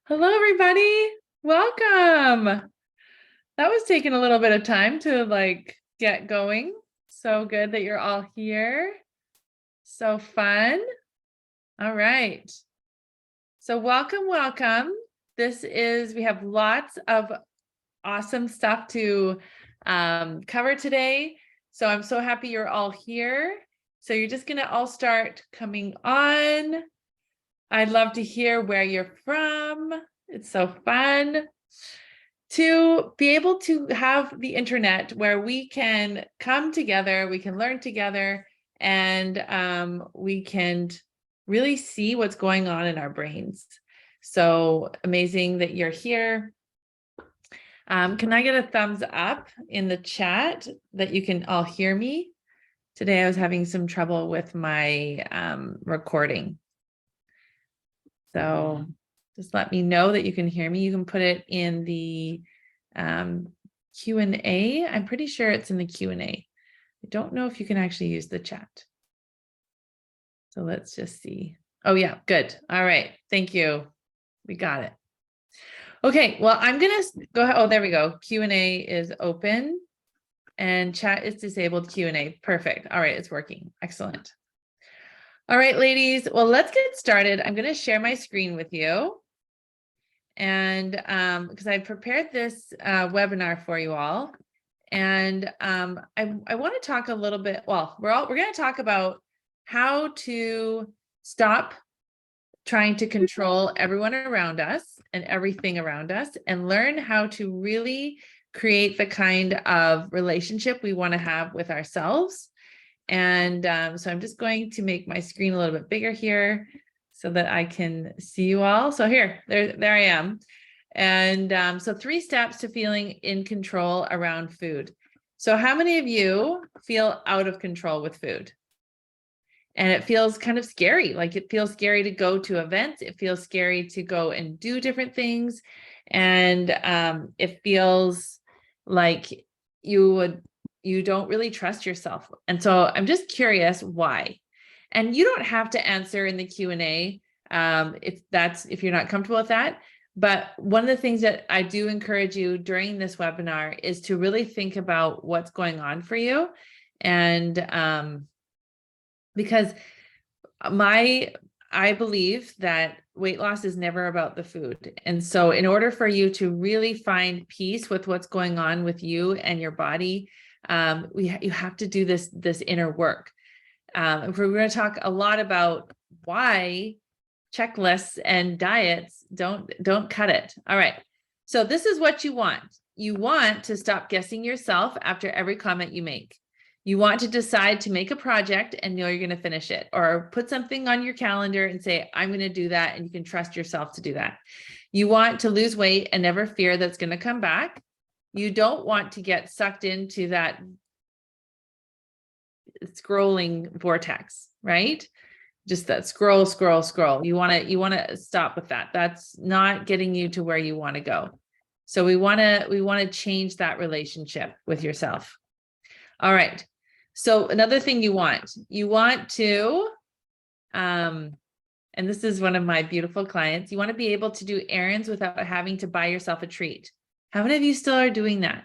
Hello, everybody. Welcome. That was taking a little bit of time to get going. So good that you're all here. So fun. All right. So welcome. We have lots of awesome stuff to cover today. So I'm so happy you're all here. So you're just going to all start coming on. I'd love to hear where you're from. It's so fun to be able to have the internet where we can come together, we can learn together, and we can really see what's going on in our brains. So amazing that you're here. Can I get a thumbs up in the chat that you can all hear me? Today I was having some trouble with my recording. So just let me know that you can hear me. You can put it in the Q&A. I'm pretty sure it's in the Q&A. I don't know if you can actually use the chat. So let's just see. Oh yeah, good. All right, thank you. We got it. Okay, well, I'm gonna go ahead. Oh, there we go. Q&A is open and chat is disabled. Q&A, perfect. All right, it's working, excellent. All right, ladies, well, let's get started. I'm gonna share my screen with you. And because I prepared this webinar for you all. And I want to talk a little bit, well, we're going to talk about how to stop trying to control everyone around us and everything around us and learn how to really create the kind of relationship we want to have with ourselves. And so I'm just going to make my screen a little bit bigger here so that I can see you all. So here, there I am. And so 3 steps to feeling in control around food. So how many of you feel out of control with food? And it feels kind of scary, like it feels scary to go to events. It feels scary to go and do different things. And it feels like you don't really trust yourself. And so I'm just curious why. And you don't have to answer in the Q&A if you're not comfortable with that. But one of the things that I do encourage you during this webinar is to really think about what's going on for you. And because I believe that weight loss is never about the food. And so in order for you to really find peace with what's going on with you and your body, you have to do this inner work. We're going to talk a lot about why checklists and diets don't cut it. All right. So this is what you want. You want to stop guessing yourself after every comment you make. You want to decide to make a project and know you're going to finish it, or put something on your calendar and say, I'm going to do that. And you can trust yourself to do that. You want to lose weight and never fear that's going to come back. You don't want to get sucked into that scrolling vortex, right? Just that scroll. You want to stop with that. That's not getting you to where you want to go. So we want to change that relationship with yourself. All right. So another thing you want to, and this is one of my beautiful clients, you want to be able to do errands without having to buy yourself a treat. How many of you still are doing that?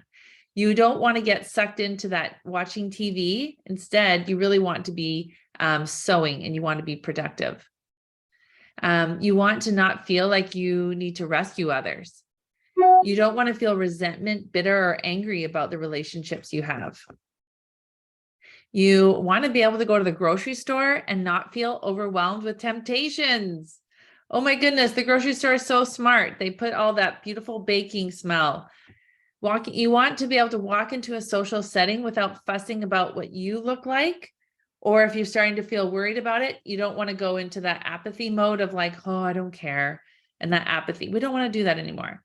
You don't want to get sucked into that watching TV. Instead, you really want to be sewing, and you want to be productive. You want to not feel like you need to rescue others. You don't want to feel resentment, bitter, or angry about the relationships you have. You want to be able to go to the grocery store and not feel overwhelmed with temptations. Oh my goodness, the grocery store is so smart. They put all that beautiful baking smell. You want to be able to walk into a social setting without fussing about what you look like. Or if you're starting to feel worried about it, you don't want to go into that apathy mode of like, oh, I don't care. And that apathy, we don't want to do that anymore.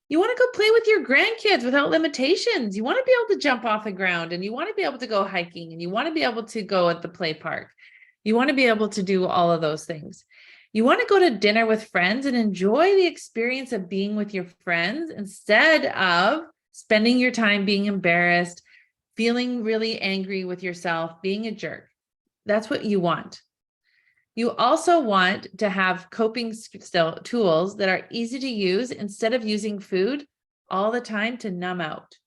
You want to go play with your grandkids without limitations. You want to be able to jump off the ground, and you want to be able to go hiking, and you want to be able to go at the play park. You want to be able to do all of those things. You want to go to dinner with friends and enjoy the experience of being with your friends instead of spending your time being embarrassed, feeling really angry with yourself, being a jerk. That's what you want. You also want to have coping tools that are easy to use instead of using food all the time to numb out.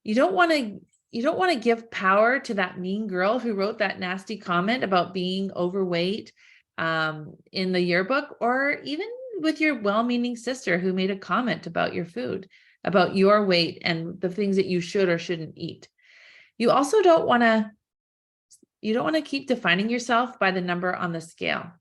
You don't want to give power to that mean girl who wrote that nasty comment about being overweight in the yearbook, or even with your well-meaning sister who made a comment about your food, about your weight and the things that you should or shouldn't eat. You also don't want to keep defining yourself by the number on the scale.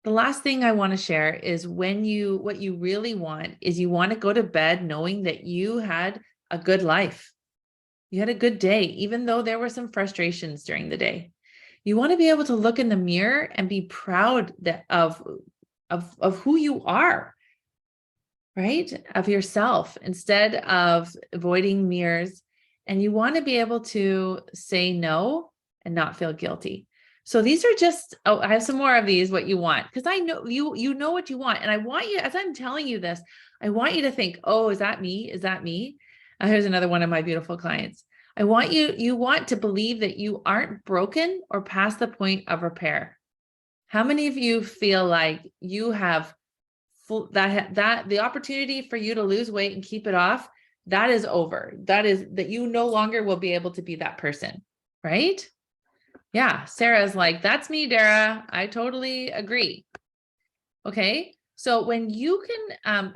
The last thing I want to share is what you really want is you want to go to bed knowing that you had a good life. You had a good day, even though there were some frustrations during the day. You want to be able to look in the mirror and be proud of who you are, right? Of yourself, instead of avoiding mirrors. And you want to be able to say no and not feel guilty. So these are just, I have some more of these, what you want, because I know you know what you want. And I want you, as I'm telling you this, I want you to think, oh, is that me? Is that me? Here's another one of my beautiful clients. You want to believe that you aren't broken or past the point of repair. How many of you feel like you have that the opportunity for you to lose weight and keep it off, that is over? That you no longer will be able to be that person, right? Yeah, Sarah's like, that's me, Dara. I totally agree. Okay, so when you can,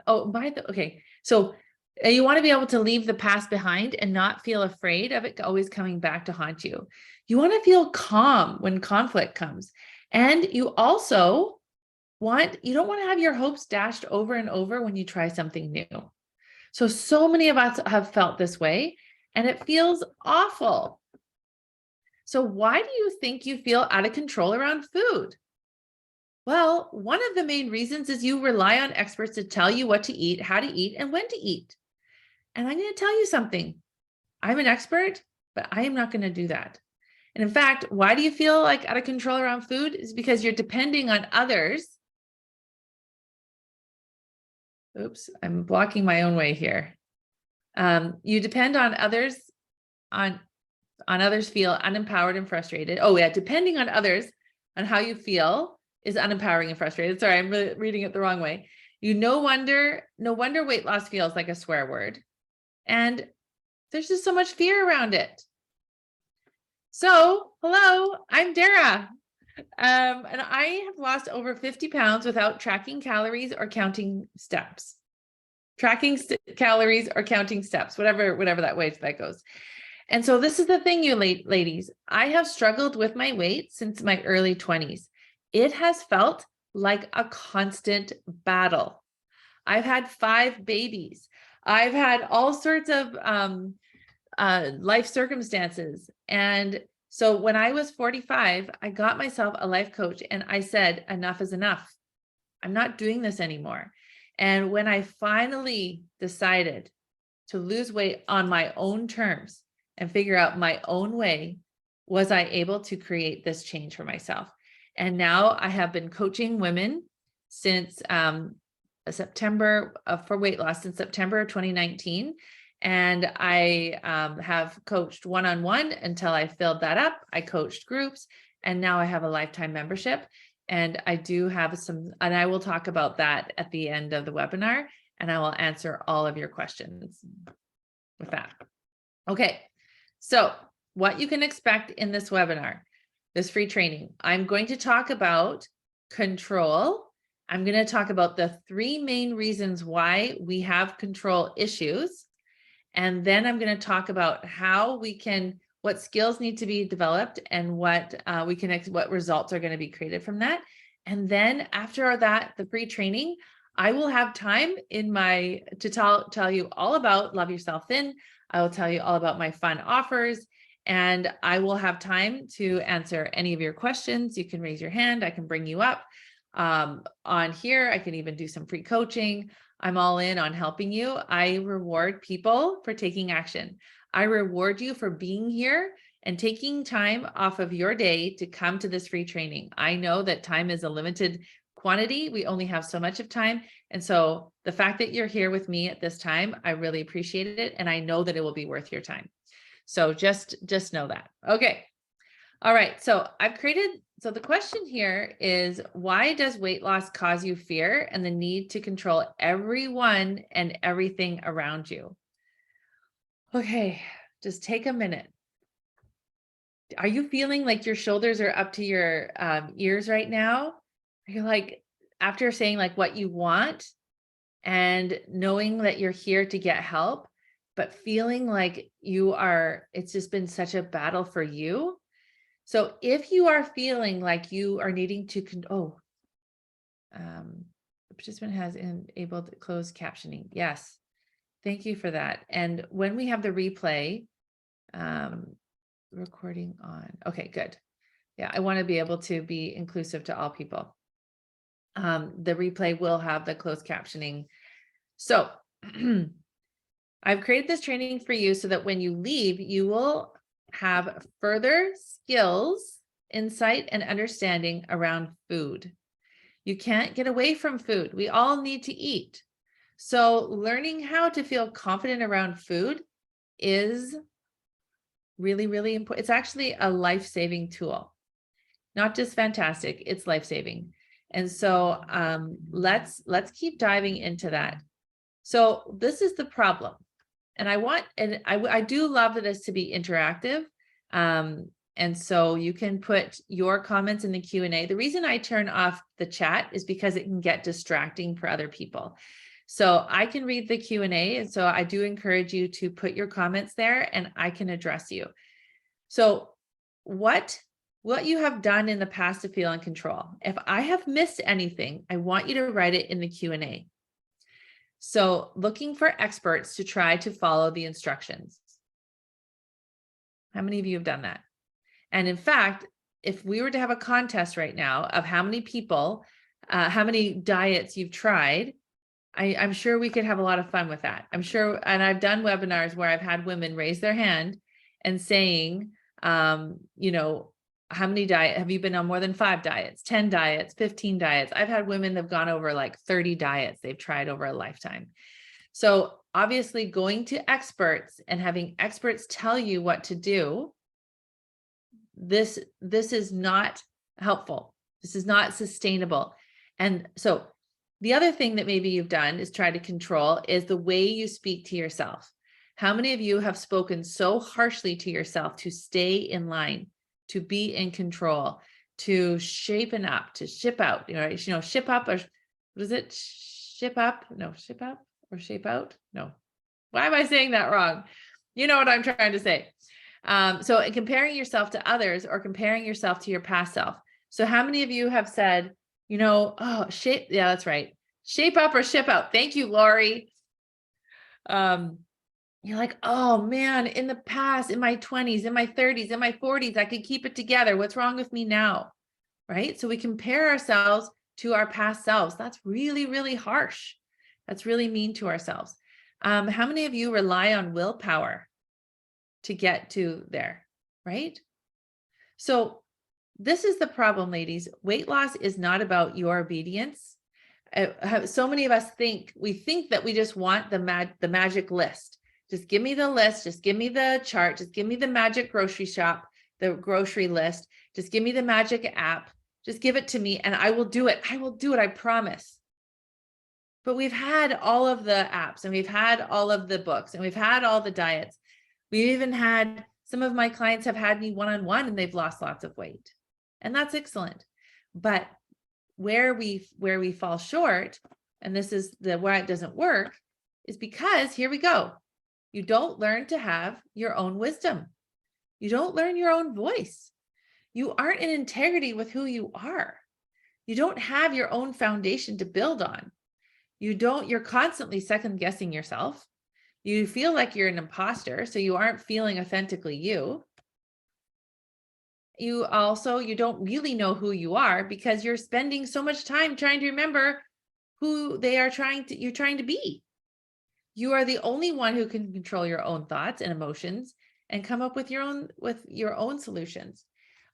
so you want to be able to leave the past behind and not feel afraid of it always coming back to haunt you. You want to feel calm when conflict comes. And you also you don't want to have your hopes dashed over and over when you try something new. So many of us have felt this way, and it feels awful. So why do you think you feel out of control around food? Well, one of the main reasons is you rely on experts to tell you what to eat, how to eat, and when to eat. And I'm going to tell you something. I'm an expert, but I am not going to do that. And in fact, why do you feel like out of control around food? Is because you're depending on others. Oops, I'm blocking my own way here. You depend on others, on others feel unempowered and frustrated. Oh yeah, depending on others on how you feel is unempowering and frustrated. Sorry, I'm really reading it the wrong way. No wonder weight loss feels like a swear word. And there's just so much fear around it. So, hello, I'm Dara. And I have lost over 50 pounds without tracking calories or counting steps. Calories or counting steps, whatever that way that goes. And so this is the thing, you ladies, I have struggled with my weight since my early 20s. It has felt like a constant battle. I've had 5 babies. I've had all sorts of life circumstances. And so when I was 45, I got myself a life coach and I said, enough is enough. I'm not doing this anymore. And when I finally decided to lose weight on my own terms and figure out my own way, was I able to create this change for myself. And now I have been coaching women since September for weight loss since September of 2019. And I have coached one-on-one until I filled that up. I coached groups, and now I have a lifetime membership. And I do have and I will talk about that at the end of the webinar, and I will answer all of your questions with that. Okay, so what you can expect in this webinar, this free training, I'm going to talk about control. I'm going to talk about the 3 main reasons why we have control issues. And then I'm going to talk about how what skills need to be developed and what results are going to be created from that. And then after that, the free training, I will have time to tell you all about Love Yourself Thin. I will tell you all about my fun offers, and I will have time to answer any of your questions. You can raise your hand. I can bring you up on here. I can even do some free coaching. I'm all in on helping you. I reward people for taking action. I reward you for being here and taking time off of your day to come to this free training. I know that time is a limited quantity. We only have so much of time. And so the fact that you're here with me at this time, I really appreciate it. And I know that it will be worth your time. So just know that. Okay. All right. So so the question here is, why does weight loss cause you fear and the need to control everyone and everything around you? Okay, just take a minute. Are you feeling like your shoulders are up to your ears right now? You're like, after saying like what you want and knowing that you're here to get help, but feeling like it's just been such a battle for you. So if you are feeling like you are needing to, the participant has enabled closed captioning. Yes. Thank you for that. And when we have the replay, recording on. Okay, good. Yeah, I want to be able to be inclusive to all people. The replay will have the closed captioning. So I've created this training for you so that when you leave, you will have further skills, insight, and understanding around food. You can't get away from food. We all need to eat. So learning how to feel confident around food is really, really important. It's actually a life-saving tool. Not just fantastic, it's life-saving. And so let's keep diving into that. So this is the problem. And I do love this to be interactive. And so you can put your comments in the Q&A. The reason I turn off the chat is because it can get distracting for other people. So I can read the Q&A. And so I do encourage you to put your comments there and I can address you. So what you have done in the past to feel in control. If I have missed anything, I want you to write it in the Q&A. So looking for experts to try to follow the instructions. How many of you have done that? And in fact, if we were to have a contest right now of how many people, how many diets you've tried, I'm sure we could have a lot of fun with that. I'm sure, and I've done webinars where I've had women raise their hand and saying, you know, how many diets have you been on? More than 5 diets, 10 diets, 15 diets. I've had women that have gone over like 30 diets they've tried over a lifetime. So obviously going to experts and having experts tell you what to do, this is not helpful. This is not sustainable. And so the other thing that maybe you've done is try to control is the way you speak to yourself. How many of you have spoken so harshly to yourself to stay in line, to be in control, to shapen up, to ship out, ship up, or what is it? Ship up? No, ship up or shape out? No. Why am I saying that wrong? You know what I'm trying to say. So in comparing yourself to others or comparing yourself to your past self. So how many of you have said, oh, shape, yeah, that's right. Shape up or ship out. Thank you, Lori. You're like, oh man, in the past, in my 20s, in my 30s, in my 40s, I could keep it together. What's wrong with me now? Right? So we compare ourselves to our past selves. That's really, really harsh. That's really mean to ourselves. How many of you rely on willpower to get to there, right? So this is the problem, ladies. Weight loss is not about your obedience. So many of us think that we just want the magic list. Just give me the list. Just give me the chart. Just give me the magic grocery shop, the grocery list. Just give me the magic app. Just give it to me and I will do it. I will do it. I promise. But we've had all of the apps and we've had all of the books and we've had all the diets. We've even had, some of my clients have had me one-on-one and they've lost lots of weight. And that's excellent. But where we fall short, and this is why it doesn't work, is because here we go. You don't learn to have your own wisdom. You don't learn your own voice. You aren't in integrity with who you are. You don't have your own foundation to build on. You're constantly second guessing yourself. You feel like you're an imposter, so you aren't feeling authentically you. You don't really know who you are because you're spending so much time trying to remember who you're trying to be. You are the only one who can control your own thoughts and emotions and come up with your own solutions.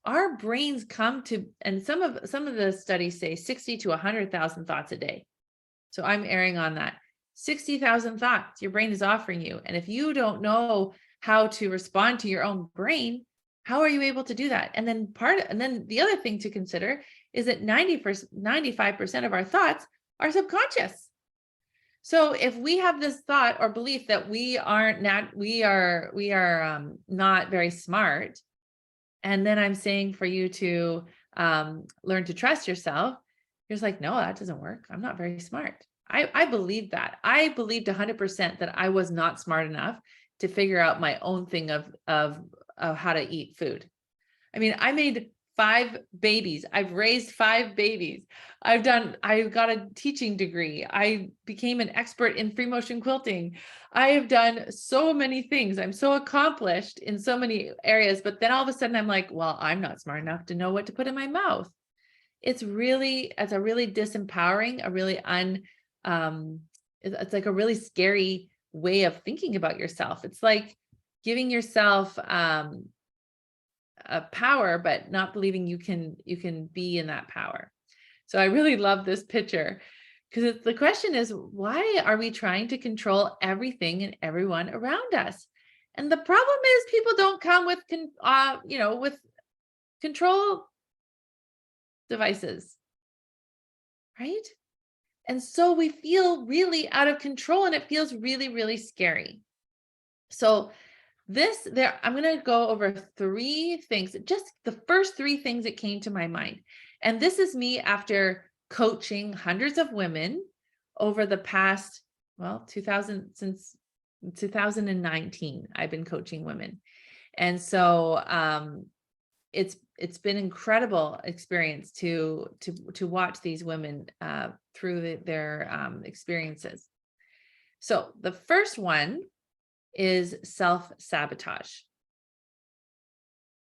Our brains come to, and some of the studies say 60 to 100,000 thoughts a day. So I'm erring on that. 60,000 thoughts your brain is offering you. And if you don't know how to respond to your own brain, How are you able to do that? And then the other thing to consider is that 95% of our thoughts are subconscious. So if we have this thought or belief that we are not very smart, and then I'm saying for you to learn to trust yourself, you're just like, no, that doesn't work. I'm not very smart. I believed that. I believed 100% that I was not smart enough to figure out my own thing of how to eat food. I mean, I made 5 babies. I've raised 5 babies. I got a teaching degree. I became an expert in free motion quilting. I have done so many things. I'm so accomplished in so many areas, but then all of a sudden I'm like, well, I'm not smart enough to know what to put in my mouth. It's a really disempowering, it's like a really scary way of thinking about yourself. It's like giving yourself a power, but not believing you can be in that power. So I really love this picture, because the question is, why are we trying to control everything and everyone around us? And the problem is people don't come with with control devices, right? And so we feel really out of control, and it feels really, really scary. So I'm going to go over 3 things, just the first 3 things that came to my mind. And this is me after coaching hundreds of women over the past, since 2019, I've been coaching women. And so it's been incredible experience to watch these women through their experiences. So the first one is self-sabotage.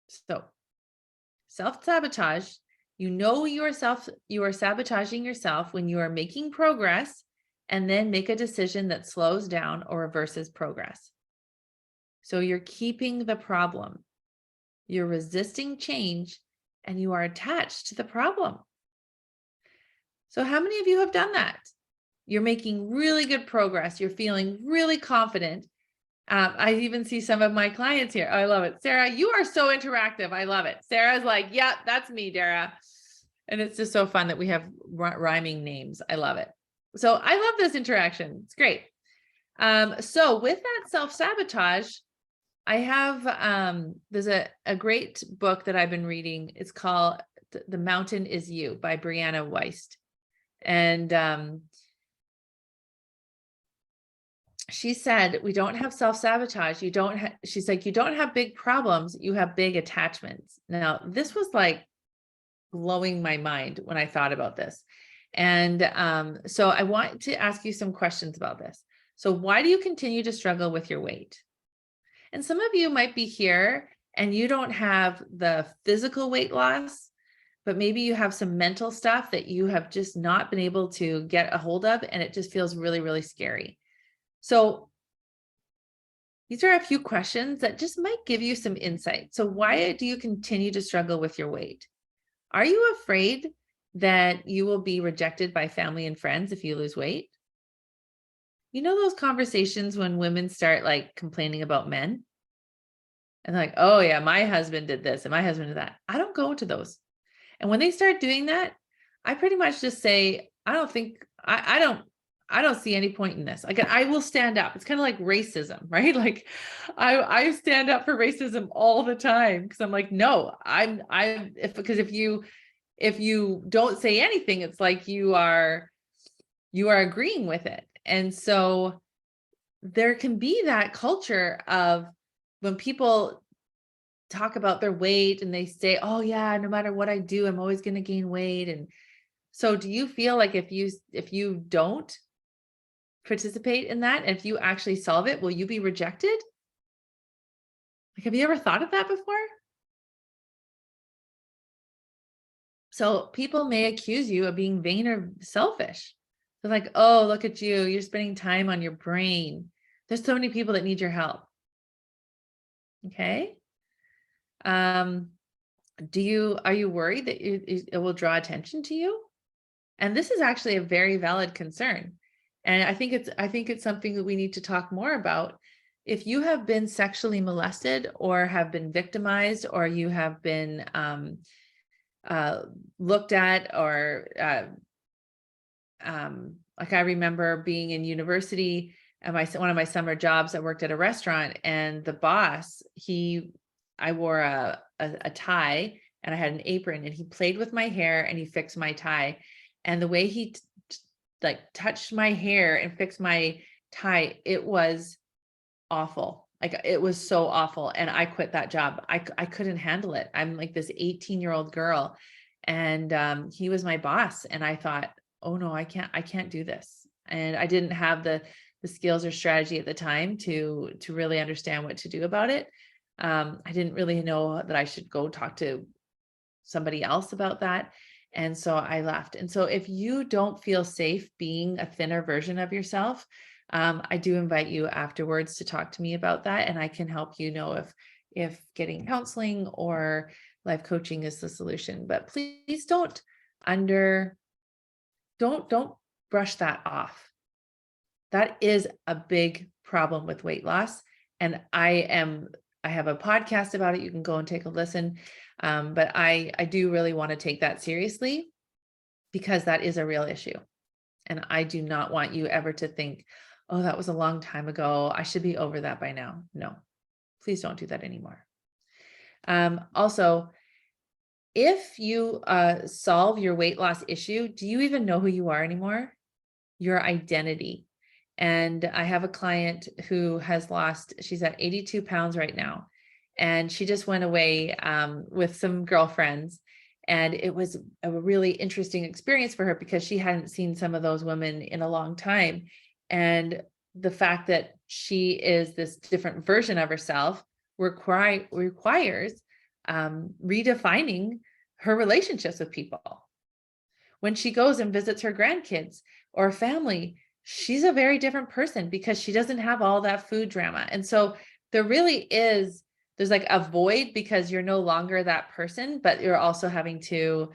So self-sabotage, you are sabotaging yourself when you are making progress and then make a decision that slows down or reverses progress. So you're keeping the problem, you're resisting change, and you are attached to the problem. So how many of you have done that? You're making really good progress. You're feeling really confident. I even see some of my clients here. Oh, I love it. Sarah, you are so interactive. I love it. Sarah's like, yeah, that's me, Dara. And it's just so fun that we have rhyming names. I love it. So I love this interaction. It's great. So with that self-sabotage, I have, there's a great book that I've been reading. It's called The Mountain Is You by Brianna Wiest. And she said, we don't have self-sabotage. She's like, you don't have big problems. You have big attachments. Now, this was like blowing my mind when I thought about this. And so I want to ask you some questions about this. So why do you continue to struggle with your weight? And some of you might be here and you don't have the physical weight loss, but maybe you have some mental stuff that you have just not been able to get a hold of, and it just feels really, really scary. So these are a few questions that just might give you some insight. So why do you continue to struggle with your weight? Are you afraid that you will be rejected by family and friends if you lose weight? You know those conversations when women start like complaining about men? And like, oh yeah, my husband did this and my husband did that. I don't go into those. And when they start doing that, I pretty much just say, I don't see any point in this. Like, I will stand up. It's kind of like racism, right? Like I stand up for racism all the time because I'm like, no, because if you don't say anything, it's like you are agreeing with it. And so there can be that culture of when people talk about their weight and they say, oh yeah, no matter what I do, I'm always going to gain weight. And so do you feel like if you don't participate in that, and if you actually solve it, will you be rejected? Like, have you ever thought of that before? So people may accuse you of being vain or selfish. They're like, oh, look at you. You're spending time on your brain. There's so many people that need your help. Okay. Are you worried that it will draw attention to you? And this is actually a very valid concern. And I think it's something that we need to talk more about, if you have been sexually molested or have been victimized, or you have been looked at, or like I remember being in university and one of my summer jobs, I worked at a restaurant, and the boss, I wore a tie and I had an apron, and he played with my hair and he fixed my tie. And the way he like touched my hair and fixed my tie, it was awful. Like, it was so awful. And I quit that job. I couldn't handle it. I'm like this 18-year-old girl, and he was my boss. And I thought, oh no, I can't do this. And I didn't have the skills or strategy at the time to really understand what to do about it. I didn't really know that I should go talk to somebody else about that. And so I left. And so if you don't feel safe being a thinner version of yourself, I do invite you afterwards to talk to me about that. And I can help you know if getting counseling or life coaching is the solution. But please don't brush that off. That is a big problem with weight loss. And I have a podcast about it. You can go and take a listen. But I do really want to take that seriously, because that is a real issue. And I do not want you ever to think, oh, that was a long time ago, I should be over that by now. No, please don't do that anymore. Also, if you solve your weight loss issue, do you even know who you are anymore? Your identity. And I have a client who has she's at 82 pounds right now. And she just went away with some girlfriends. And it was a really interesting experience for her, because she hadn't seen some of those women in a long time. And the fact that she is this different version of herself requires redefining her relationships with people. When she goes and visits her grandkids or family, she's a very different person, because she doesn't have all that food drama. And so there's like a void, because you're no longer that person, but you're also having to,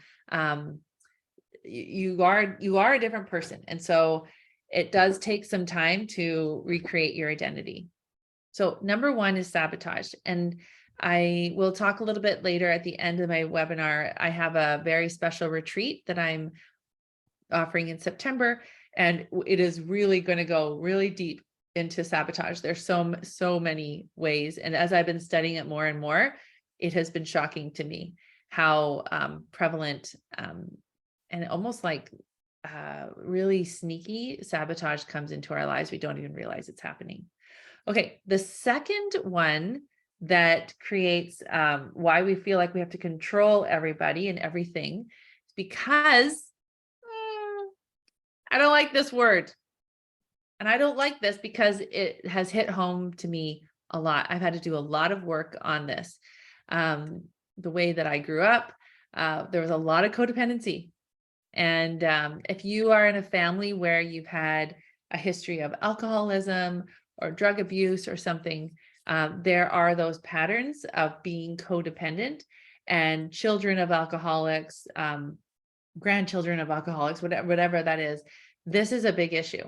you are a different person. And so it does take some time to recreate your identity. So number one is sabotage. And I will talk a little bit later at the end of my webinar. I have a very special retreat that I'm offering in September, and it is really going to go really deep into sabotage. There's so many ways. And as I've been studying it more and more, it has been shocking to me how prevalent and almost like really sneaky sabotage comes into our lives. We don't even realize it's happening. Okay, the second one that creates why we feel like we have to control everybody and everything is because I don't like this word. And I don't like this because it has hit home to me a lot. I've had to do a lot of work on this. The way that I grew up, there was a lot of codependency. And if you are in a family where you've had a history of alcoholism or drug abuse or something, there are those patterns of being codependent. And children of alcoholics, grandchildren of alcoholics, whatever that is, this is a big issue.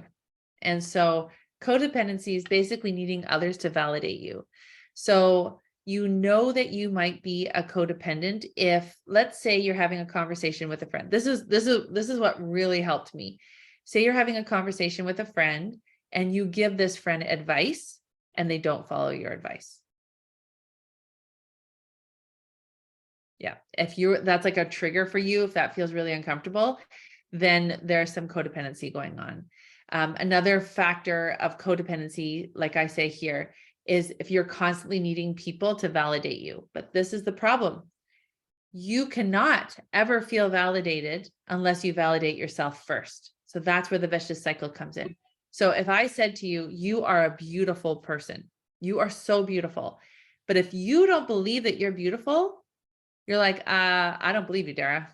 And so codependency is basically needing others to validate you. So you know that you might be a codependent if, let's say, you're having a conversation with a friend. This is what really helped me. Say you're having a conversation with a friend and you give this friend advice and they don't follow your advice. Yeah, that's like a trigger for you, if that feels really uncomfortable, then there's some codependency going on. Another factor of codependency, like I say here, is if you're constantly needing people to validate you. But this is the problem. You cannot ever feel validated unless you validate yourself first. So that's where the vicious cycle comes in. So if I said to you, you are a beautiful person, you are so beautiful. But if you don't believe that you're beautiful, you're like, I don't believe you, Dara.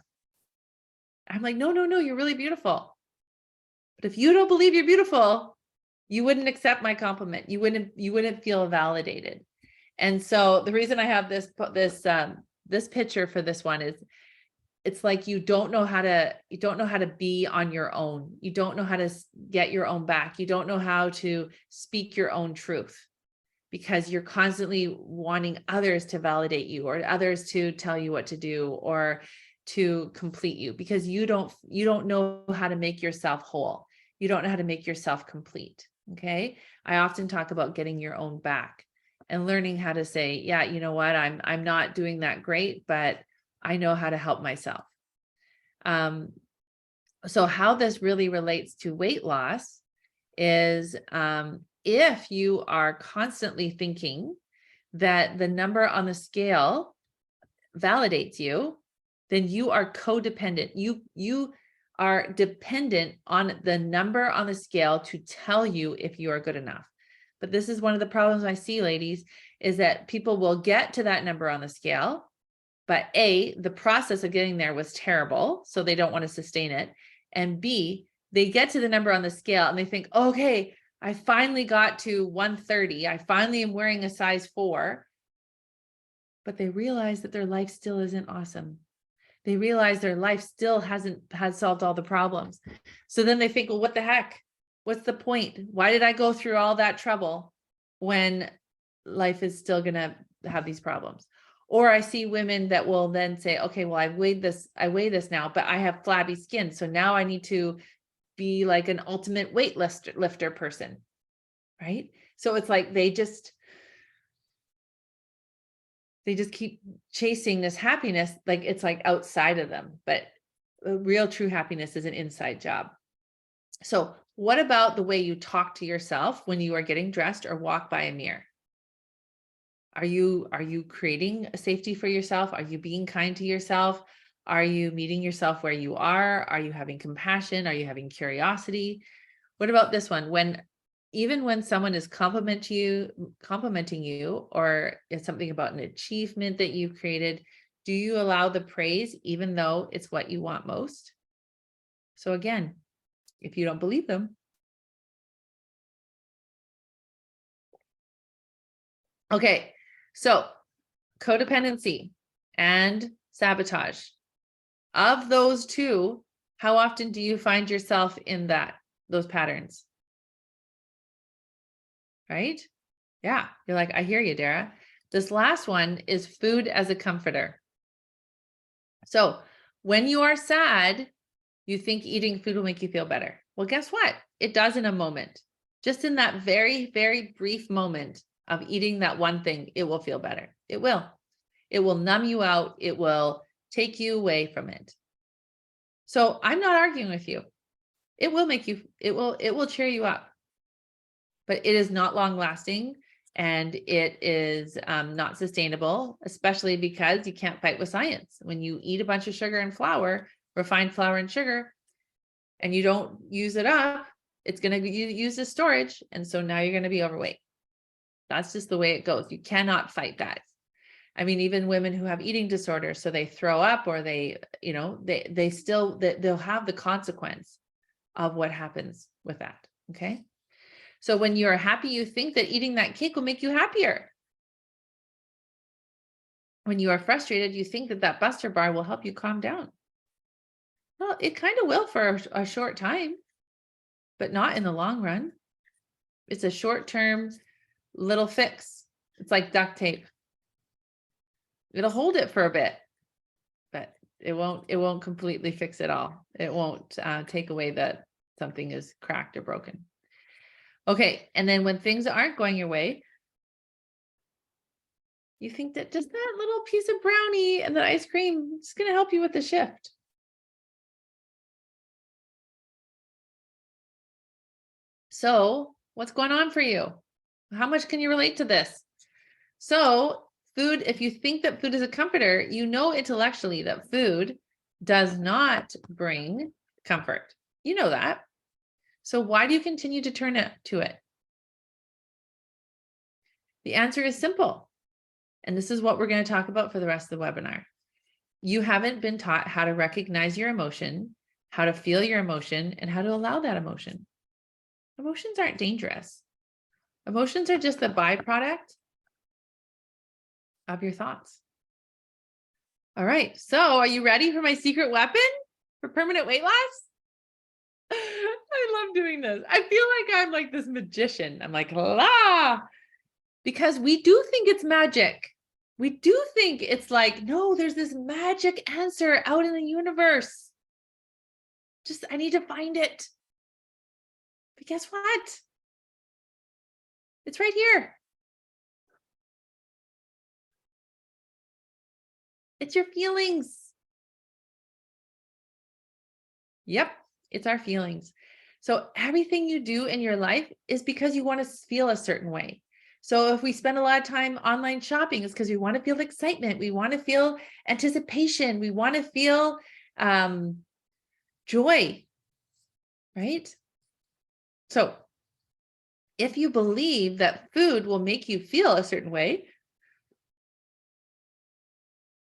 I'm like, no, you're really beautiful. But if you don't believe you're beautiful, you wouldn't accept my compliment. You wouldn't feel validated. And so the reason I have this picture for this one is, it's like you don't know how to be on your own. You don't know how to get your own back. You don't know how to speak your own truth. because you're constantly wanting others to validate you or others to tell you what to do or to complete you, because you don't know how to make yourself whole. You don't know how to make yourself complete. Okay. I often talk about getting your own back and learning how to say, yeah, you know what, I'm not doing that great, but I know how to help myself. So how this really relates to weight loss is, if you are constantly thinking that the number on the scale validates you, then you are codependent. You are dependent on the number on the scale to tell you if you are good enough. But this is one of the problems I see, ladies, is that people will get to that number on the scale, but A, the process of getting there was terrible, so they don't want to sustain it. And B, they get to the number on the scale and they think, okay, I finally got to 130. I finally am wearing a size 4. But they realize that their life still isn't awesome. They realize their life still hasn't solved all the problems. So then they think, well, what the heck? What's the point? Why did I go through all that trouble when life is still going to have these problems? Or I see women that will then say, okay, well, I weigh this now, but I have flabby skin. So now I need to be like an ultimate weight lifter person, right? So it's like they just keep chasing this happiness, like it's like outside of them, but real true happiness is an inside job. So what about the way you talk to yourself when you are getting dressed or walk by a mirror? Are you creating a safety for yourself? Are you being kind to yourself? Are you meeting yourself where you are? Are you having compassion? Are you having curiosity? What about this one? Even when someone is complimenting you, or it's something about an achievement that you've created, do you allow the praise even though it's what you want most? So again, if you don't believe them. Okay, so codependency and sabotage. Of those two, how often do you find yourself in those patterns? Right? Yeah, you're like, I hear you, Dara. This last one is food as a comforter. So when you are sad, you think eating food will make you feel better. Well, guess what? It does in a moment. Just in that very, very brief moment of eating that one thing, it will feel better. It will. It will numb you out. It will take you away from it. So I'm not arguing with you. It will cheer you up, but it is not long lasting. And it is not sustainable, especially because you can't fight with science. When you eat a bunch of sugar and flour, refined flour and sugar, and you don't use it up, it's going to use as storage. And so now you're going to be overweight. That's just the way it goes. You cannot fight that. I mean, even women who have eating disorders, so they throw up or they'll have the consequence of what happens with that. Okay. So when you're happy, you think that eating that cake will make you happier. When you are frustrated, you think that Buster bar will help you calm down. Well, it kind of will for a short time, but not in the long run. It's a short-term little fix. It's like duct tape. It'll hold it for a bit, but it won't completely fix it all. It won't take away that something is cracked or broken. Okay. And then when things aren't going your way, you think that just that little piece of brownie and the ice cream is going to help you with the shift. So what's going on for you? How much can you relate to this? So food, if you think that food is a comforter, you know intellectually that food does not bring comfort. You know that. So why do you continue to turn to it? The answer is simple. And this is what we're going to talk about for the rest of the webinar. You haven't been taught how to recognize your emotion, how to feel your emotion, and how to allow that emotion. Emotions aren't dangerous. Emotions are just the byproduct of your thoughts. All right. So are you ready for my secret weapon for permanent weight loss? I love doing this. I feel like I'm like this magician. I'm like, la. Because we do think it's magic. We do think it's like, no, there's this magic answer out in the universe. Just, I need to find it. But guess what? It's right here. It's your feelings. Yep, it's our feelings. So everything you do in your life is because you want to feel a certain way. So if we spend a lot of time online shopping, it's because we want to feel excitement. We want to feel anticipation. We want to feel joy, right? So if you believe that food will make you feel a certain way,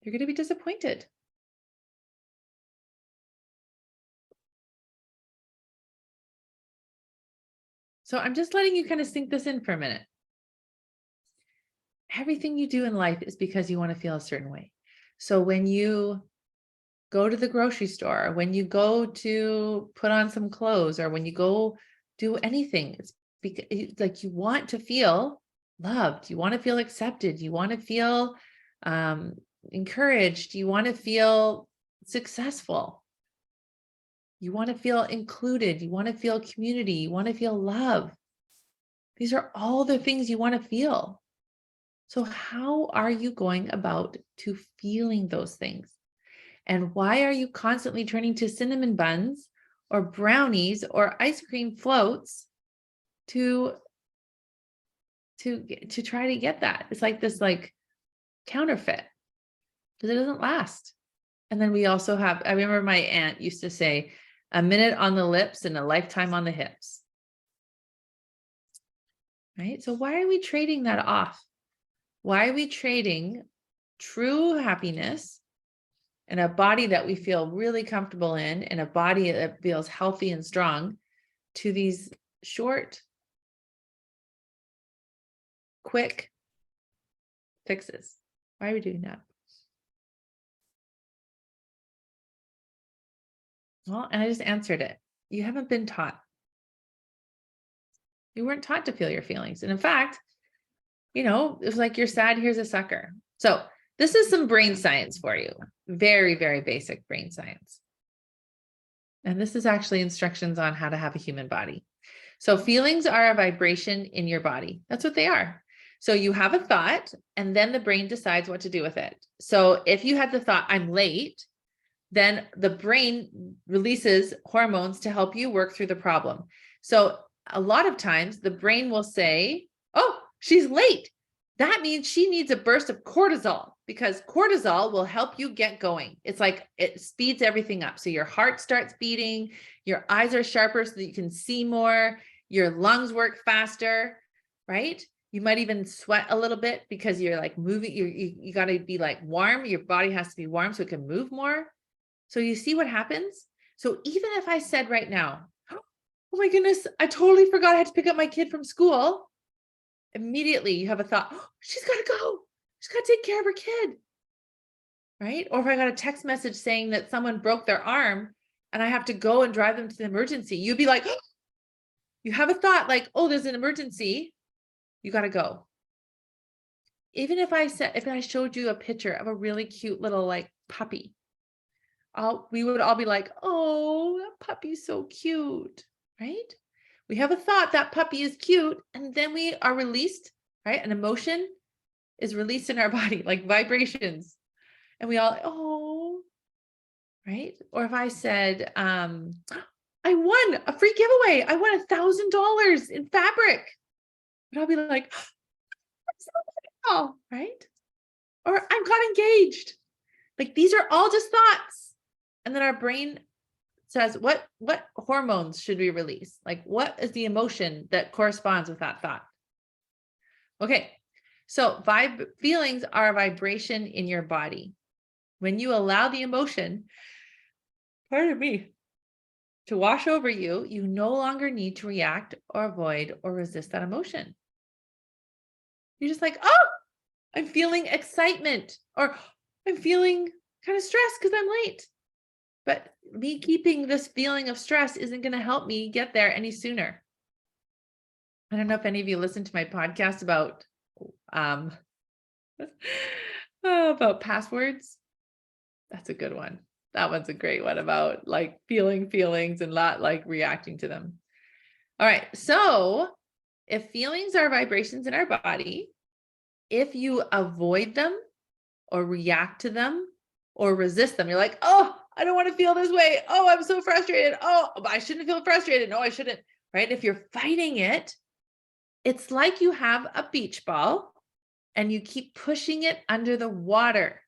you're going to be disappointed. So I'm just letting you kind of sink this in for a minute. Everything you do in life is because you want to feel a certain way. So when you go to the grocery store, when you go to put on some clothes, or when you go do anything, it's because like you want to feel loved, you want to feel accepted, you want to feel encouraged, you want to feel successful, you want to feel included, you want to feel community, you want to feel love. These are all the things you want to feel. So how are you going about to feeling those things? And why are you constantly turning to cinnamon buns or brownies or ice cream floats to try to get that? It's like this like counterfeit, because it doesn't last. And then we also have, I remember my aunt used to say, a minute on the lips and a lifetime on the hips. Right? So why are we trading that off? Why are we trading true happiness and a body that we feel really comfortable in, and a body that feels healthy and strong, to these short, quick fixes? Why are we doing that? Well, and I just answered it. You haven't been taught. You weren't taught to feel your feelings. And in fact, it was like, you're sad, here's a sucker. So this is some brain science for you. Very, very basic brain science. And this is actually instructions on how to have a human body. So feelings are a vibration in your body. That's what they are. So you have a thought, and then the brain decides what to do with it. So if you had the thought, I'm late, then the brain releases hormones to help you work through the problem. So a lot of times the brain will say, oh, she's late. That means she needs a burst of cortisol, because cortisol will help you get going. It's like it speeds everything up. So your heart starts beating, your eyes are sharper so that you can see more, your lungs work faster, right? You might even sweat a little bit because you're like moving, you got to be like warm. Your body has to be warm so it can move more. So you see what happens? So even if I said right now, oh my goodness, I totally forgot I had to pick up my kid from school, immediately you have a thought, oh, she's got to go. She's got to take care of her kid, right? Or if I got a text message saying that someone broke their arm and I have to go and drive them to the emergency, you'd be like, oh, you have a thought like, oh, there's an emergency, you got to go. Even if I showed you a picture of a really cute little like puppy, we would all be like, oh, that puppy's so cute, right? We have a thought that puppy is cute, and then we are released, right? An emotion is released in our body, like vibrations. And we all, oh, right? Or if I said, I won a free giveaway. I won $1,000 in fabric. But I'll be like, oh, right? Or I got engaged. Like these are all just thoughts. And then our brain says, what hormones should we release? Like, what is the emotion that corresponds with that thought? Okay, so feelings are a vibration in your body. When you allow the emotion, pardon me, to wash over you, you no longer need to react or avoid or resist that emotion. You're just like, oh, I'm feeling excitement, or I'm feeling kind of stressed because I'm late. But me keeping this feeling of stress isn't going to help me get there any sooner. I don't know if any of you listened to my podcast about um, about passwords. That's a good one. That one's a great one about like feeling feelings and not like reacting to them. All right. So if feelings are vibrations in our body, if you avoid them or react to them or resist them, you're like, oh, I don't want to feel this way. Oh, I'm so frustrated. Oh, but I shouldn't feel frustrated. No, I shouldn't. Right. If you're fighting it, it's like you have a beach ball and you keep pushing it under the water.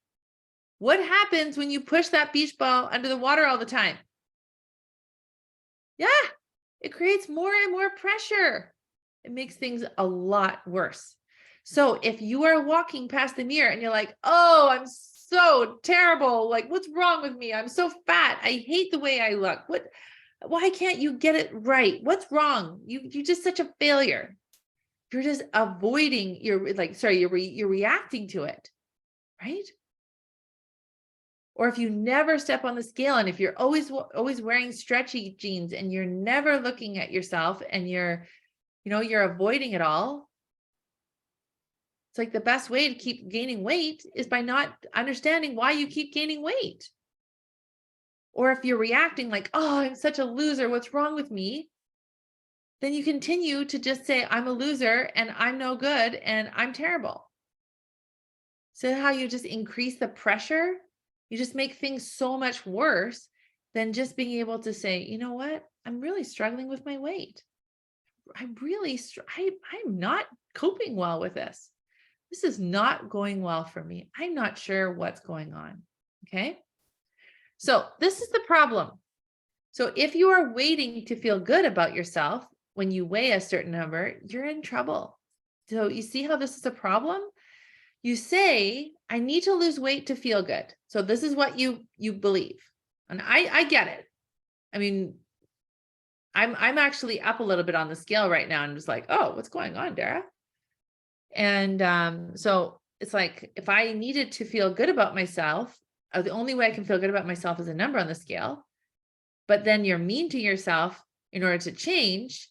What happens when you push that beach ball under the water all the time? Yeah, it creates more and more pressure. It makes things a lot worse. So if you are walking past the mirror and you're like, oh, I'm so terrible. Like, what's wrong with me? I'm so fat. I hate the way I look. Why can't you get it right? What's wrong? You're just such a failure. You're just avoiding, you're reacting to it, right? Or if you never step on the scale, and if you're always wearing stretchy jeans and you're never looking at yourself and you're avoiding it all, it's like the best way to keep gaining weight is by not understanding why you keep gaining weight. Or if you're reacting like, oh, I'm such a loser, what's wrong with me? Then you continue to just say, I'm a loser and I'm no good and I'm terrible. So how you just increase the pressure, you just make things so much worse than just being able to say, you know what? I'm really struggling with my weight. I'm not coping well with this. This is not going well for me. I'm not sure what's going on. Okay. So this is the problem. So if you are waiting to feel good about yourself when you weigh a certain number, you're in trouble. So you see how this is a problem? You say, I need to lose weight to feel good. So this is what you believe. And I get it. I mean, I'm actually up a little bit on the scale right now. I'm just like, oh, what's going on, Dara? And so it's like, if I needed to feel good about myself, the only way I can feel good about myself is a number on the scale. But then you're mean to yourself in order to change,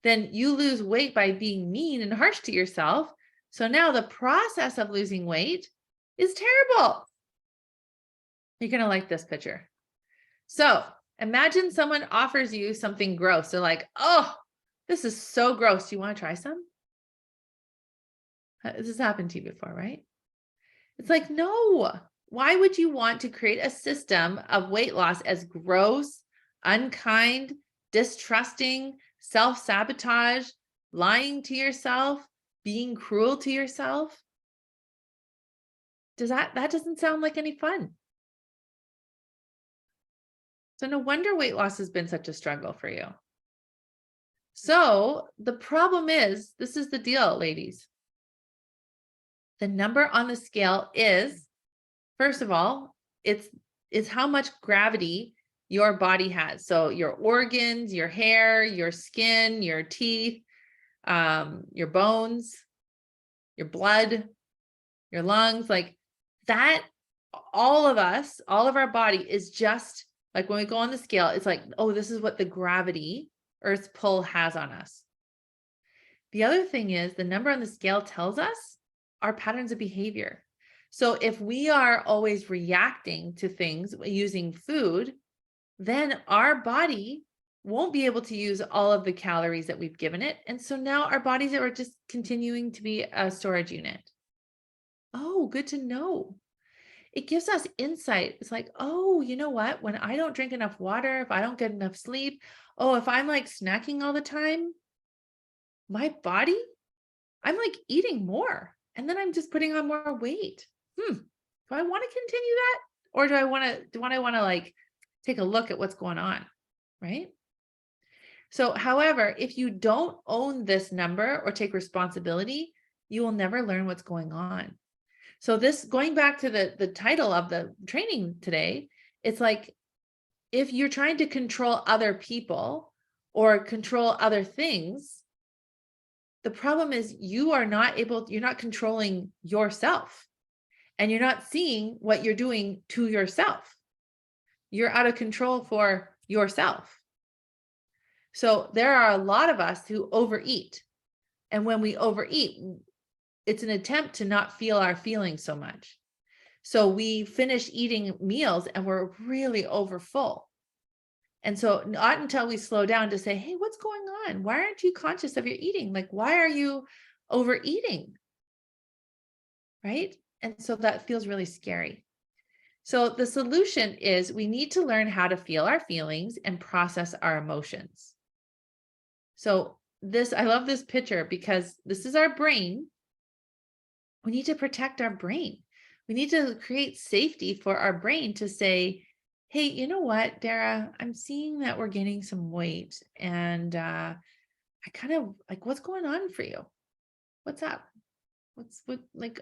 then you lose weight by being mean and harsh to yourself. So now the process of losing weight is terrible. You're going to like this picture. So imagine someone offers you something gross. They're like, oh, this is so gross. Do you want to try some? This has happened to you before, right? It's like, no. Why would you want to create a system of weight loss as gross, unkind, distrusting, self-sabotage, lying to yourself, being cruel to yourself? That doesn't sound like any fun. So no wonder weight loss has been such a struggle for you. So the problem is, this is the deal, ladies. The number on the scale is, first of all, it's how much gravity your body has. So your organs, your hair, your skin, your teeth, your bones, your blood, your lungs, like that, all of us, all of our body is just like when we go on the scale, it's like, oh, this is what the gravity, Earth's pull has on us. The other thing is the number on the scale tells us our patterns of behavior. So if we are always reacting to things using food, then our body won't be able to use all of the calories that we've given it. And so now our bodies are just continuing to be a storage unit. Oh, good to know. It gives us insight. It's like, oh, you know what? When I don't drink enough water, if I don't get enough sleep, oh, if I'm like snacking all the time, my body, I'm like eating more. And then I'm just putting on more weight. Do I want to continue that? Or do I want to like take a look at what's going on? Right? So, however, if you don't own this number or take responsibility, you will never learn what's going on. So this, going back to the title of the training today, it's like, if you're trying to control other people or control other things, the problem is you're not controlling yourself, and you're not seeing what you're doing to yourself. You're out of control for yourself. So there are a lot of us who overeat. And when we overeat, it's an attempt to not feel our feelings so much. So we finish eating meals and we're really over full. And so not until we slow down to say, hey, what's going on? Why aren't you conscious of your eating? Like, why are you overeating? Right? And so that feels really scary. So the solution is we need to learn how to feel our feelings and process our emotions. So I love this picture because this is our brain. We need to protect our brain. We need to create safety for our brain to say, hey, you know what, Dara, I'm seeing that we're gaining some weight and I kind of like, what's going on for you? What's up?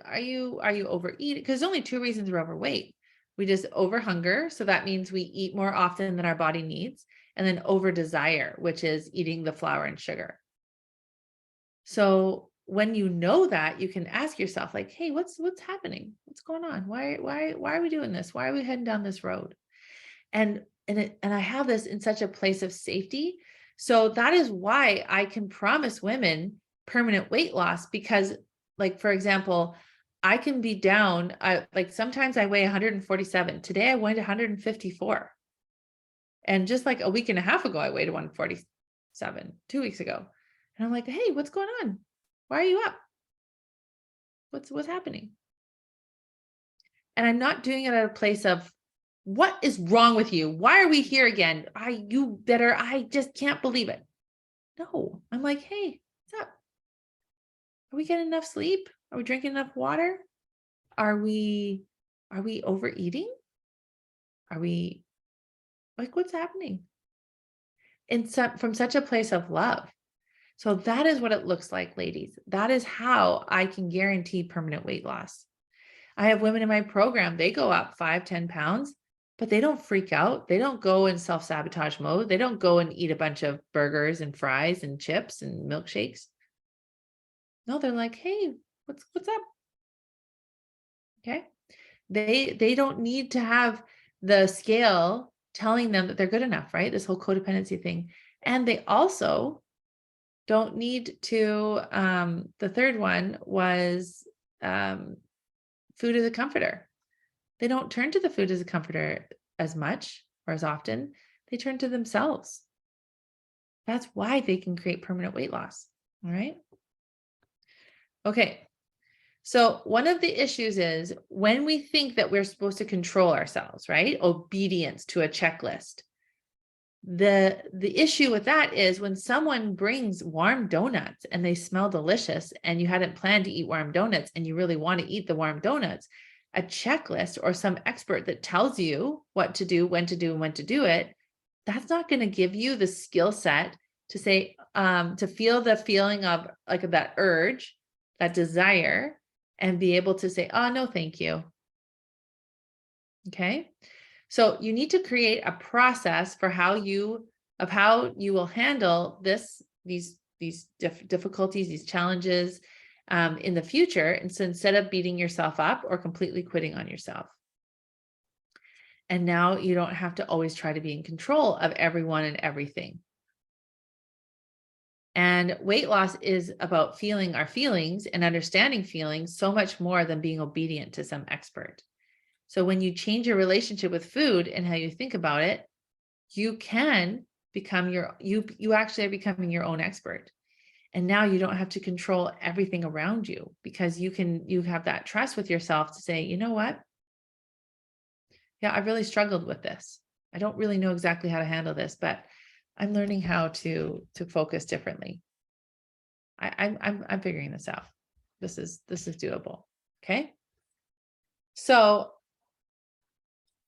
Are you overeating? Because there's only two reasons we're overweight. We just over hunger. So that means we eat more often than our body needs. And then over desire, which is eating the flour and sugar. So when you know that, you can ask yourself like, hey, what's happening? What's going on? Why are we doing this? Why are we heading down this road? And I have this in such a place of safety. So that is why I can promise women permanent weight loss, because like, for example, I can be down, like sometimes I weigh 147. Today I weighed 154. And just like a week and a half ago, I weighed 147, 2 weeks ago. And I'm like, hey, what's going on? Why are you up? What's happening? And I'm not doing it at a place of, what is wrong with you? Why are we here again? I just can't believe it. No, I'm like, hey, what's up? Are we getting enough sleep? Are we drinking enough water? Are we overeating? Are we like, what's happening? From such a place of love. So that is what it looks like, ladies. That is how I can guarantee permanent weight loss. I have women in my program, they go up 5-10 pounds, but they don't freak out. They don't go in self-sabotage mode. They don't go and eat a bunch of burgers and fries and chips and milkshakes. No, they're like, hey, what's up? Okay. They don't need to have the scale telling them that they're good enough, right? This whole codependency thing. And they also don't need to, the third one was food as a comforter. They don't turn to the food as a comforter as much or as often. They turn to themselves. That's why they can create permanent weight loss. All right. Okay. So one of the issues is when we think that we're supposed to control ourselves, right? Obedience to a checklist. The issue with that is when someone brings warm donuts and they smell delicious and you hadn't planned to eat warm donuts and you really want to eat the warm donuts, a checklist or some expert that tells you what to do, when to do, and when to do it, that's not going to give you the skill set to say, to feel the feeling of like that urge, that desire, and be able to say, oh, no, thank you. Okay. So you need to create a process for how you will handle these difficulties, these challenges in the future. And so instead of beating yourself up or completely quitting on yourself. And now you don't have to always try to be in control of everyone and everything. And weight loss is about feeling our feelings and understanding feelings so much more than being obedient to some expert. So when you change your relationship with food and how you think about it, you can become you actually are becoming your own expert. And now you don't have to control everything around you because you have that trust with yourself to say, you know what? Yeah, I really struggled with this. I don't really know exactly how to handle this, but I'm learning how to focus differently. I'm figuring this out. This is doable. Okay. So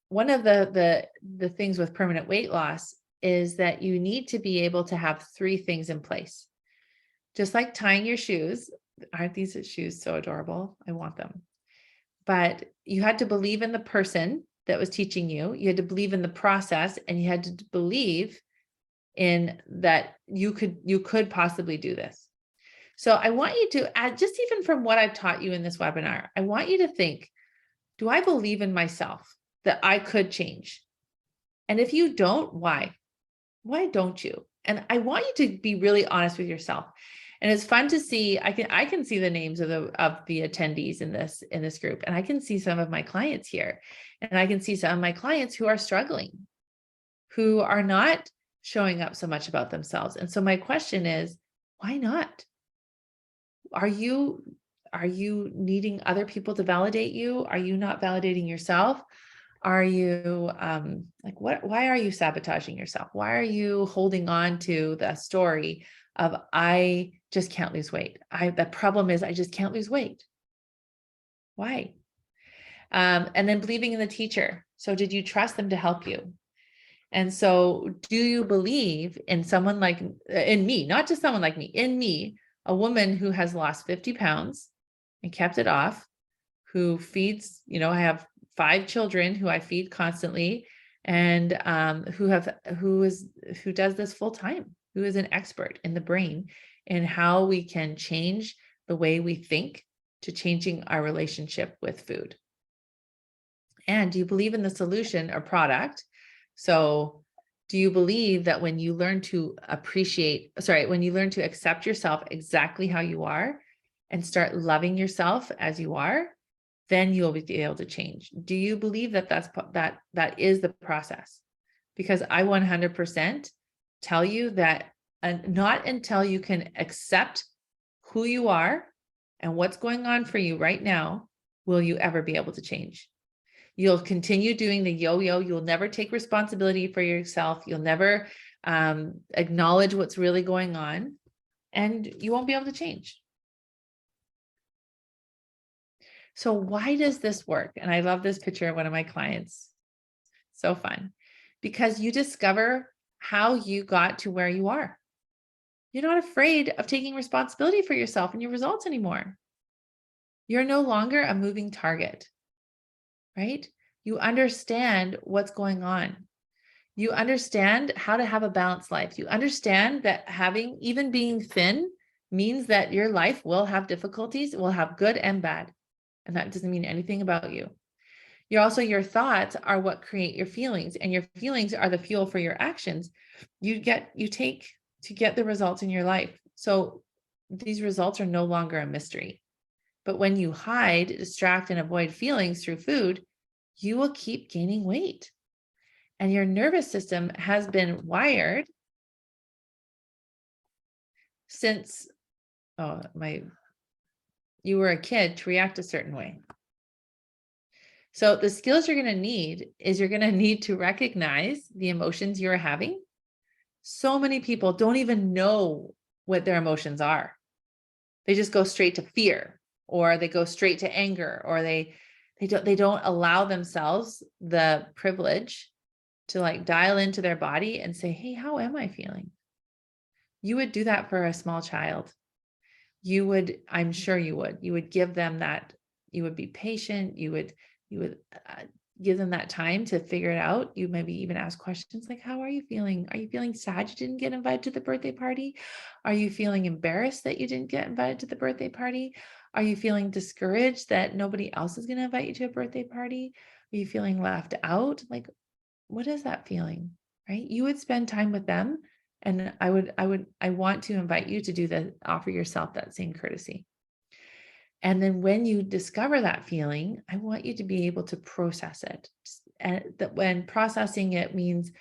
one of the things with permanent weight loss is that you need to be able to have 3 things in place. Just like tying your shoes. Aren't these shoes so adorable? I want them. But you had to believe in the person that was teaching you. You had to believe in the process, and you had to believe in that you could possibly do this. So I want you to add, just even from what I've taught you in this webinar, I want you to think, do I believe in myself that I could change? And if you don't, why? Why don't you? And I want you to be really honest with yourself. And it's fun to see, I can see the names of the attendees in this group, and I can see some of my clients here, and I can see some of my clients who are struggling, who are not showing up so much about themselves. And so my question is, why not? Are you needing other people to validate you? Are you not validating yourself? Are you why are you sabotaging yourself? Why are you holding on to the story of, I just can't lose weight? The problem is I just can't lose weight. Why? And then believing in the teacher. So did you trust them to help you? And so do you believe in someone like, in me, not just someone like me, in me, a woman who has lost 50 pounds and kept it off, who feeds, I have 5 children who I feed constantly, and who does this full time, who is an expert in the brain and how we can change the way we think to changing our relationship with food. And do you believe in the solution or product? So do you believe that when you learn to accept yourself exactly how you are and start loving yourself as you are, then you'll be able to change? Do you believe that that is the process? Because I 100% tell you that not until you can accept who you are and what's going on for you right now, will you ever be able to change. You'll continue doing the yo-yo. You'll never take responsibility for yourself. You'll never acknowledge what's really going on, and you won't be able to change. So why does this work? And I love this picture of one of my clients. So fun. Because you discover how you got to where you are. You're not afraid of taking responsibility for yourself and your results anymore. You're no longer a moving target, right? You understand what's going on. You understand how to have a balanced life. You understand that even being thin means that your life will have difficulties, will have good and bad. And that doesn't mean anything about you. Your thoughts are what create your feelings, and your feelings are the fuel for your actions you take to get the results in your life. So these results are no longer a mystery. But when you hide, distract, and avoid feelings through food, you will keep gaining weight. And your nervous system has been wired since you were a kid to react a certain way. So the skills you're going to need is you're going to need to recognize the emotions you're having. So many people don't even know what their emotions are. They just go straight to fear, or they go straight to anger, or they don't allow themselves the privilege to dial into their body and say, hey, how am I feeling? You would do that for a small child. I'm sure you would give them that. You would be patient. You would give them that time to figure it out. You maybe even ask questions like, how are you feeling? Are you feeling sad you didn't get invited to the birthday party? Are you feeling embarrassed that you didn't get invited to the birthday party? Are you feeling discouraged that nobody else is going to invite you to a birthday party? Are you feeling left out? What is that feeling, right? You would spend time with them. And I want to invite you to offer yourself that same courtesy. And then when you discover that feeling, I want you to be able to process it. And that when processing it means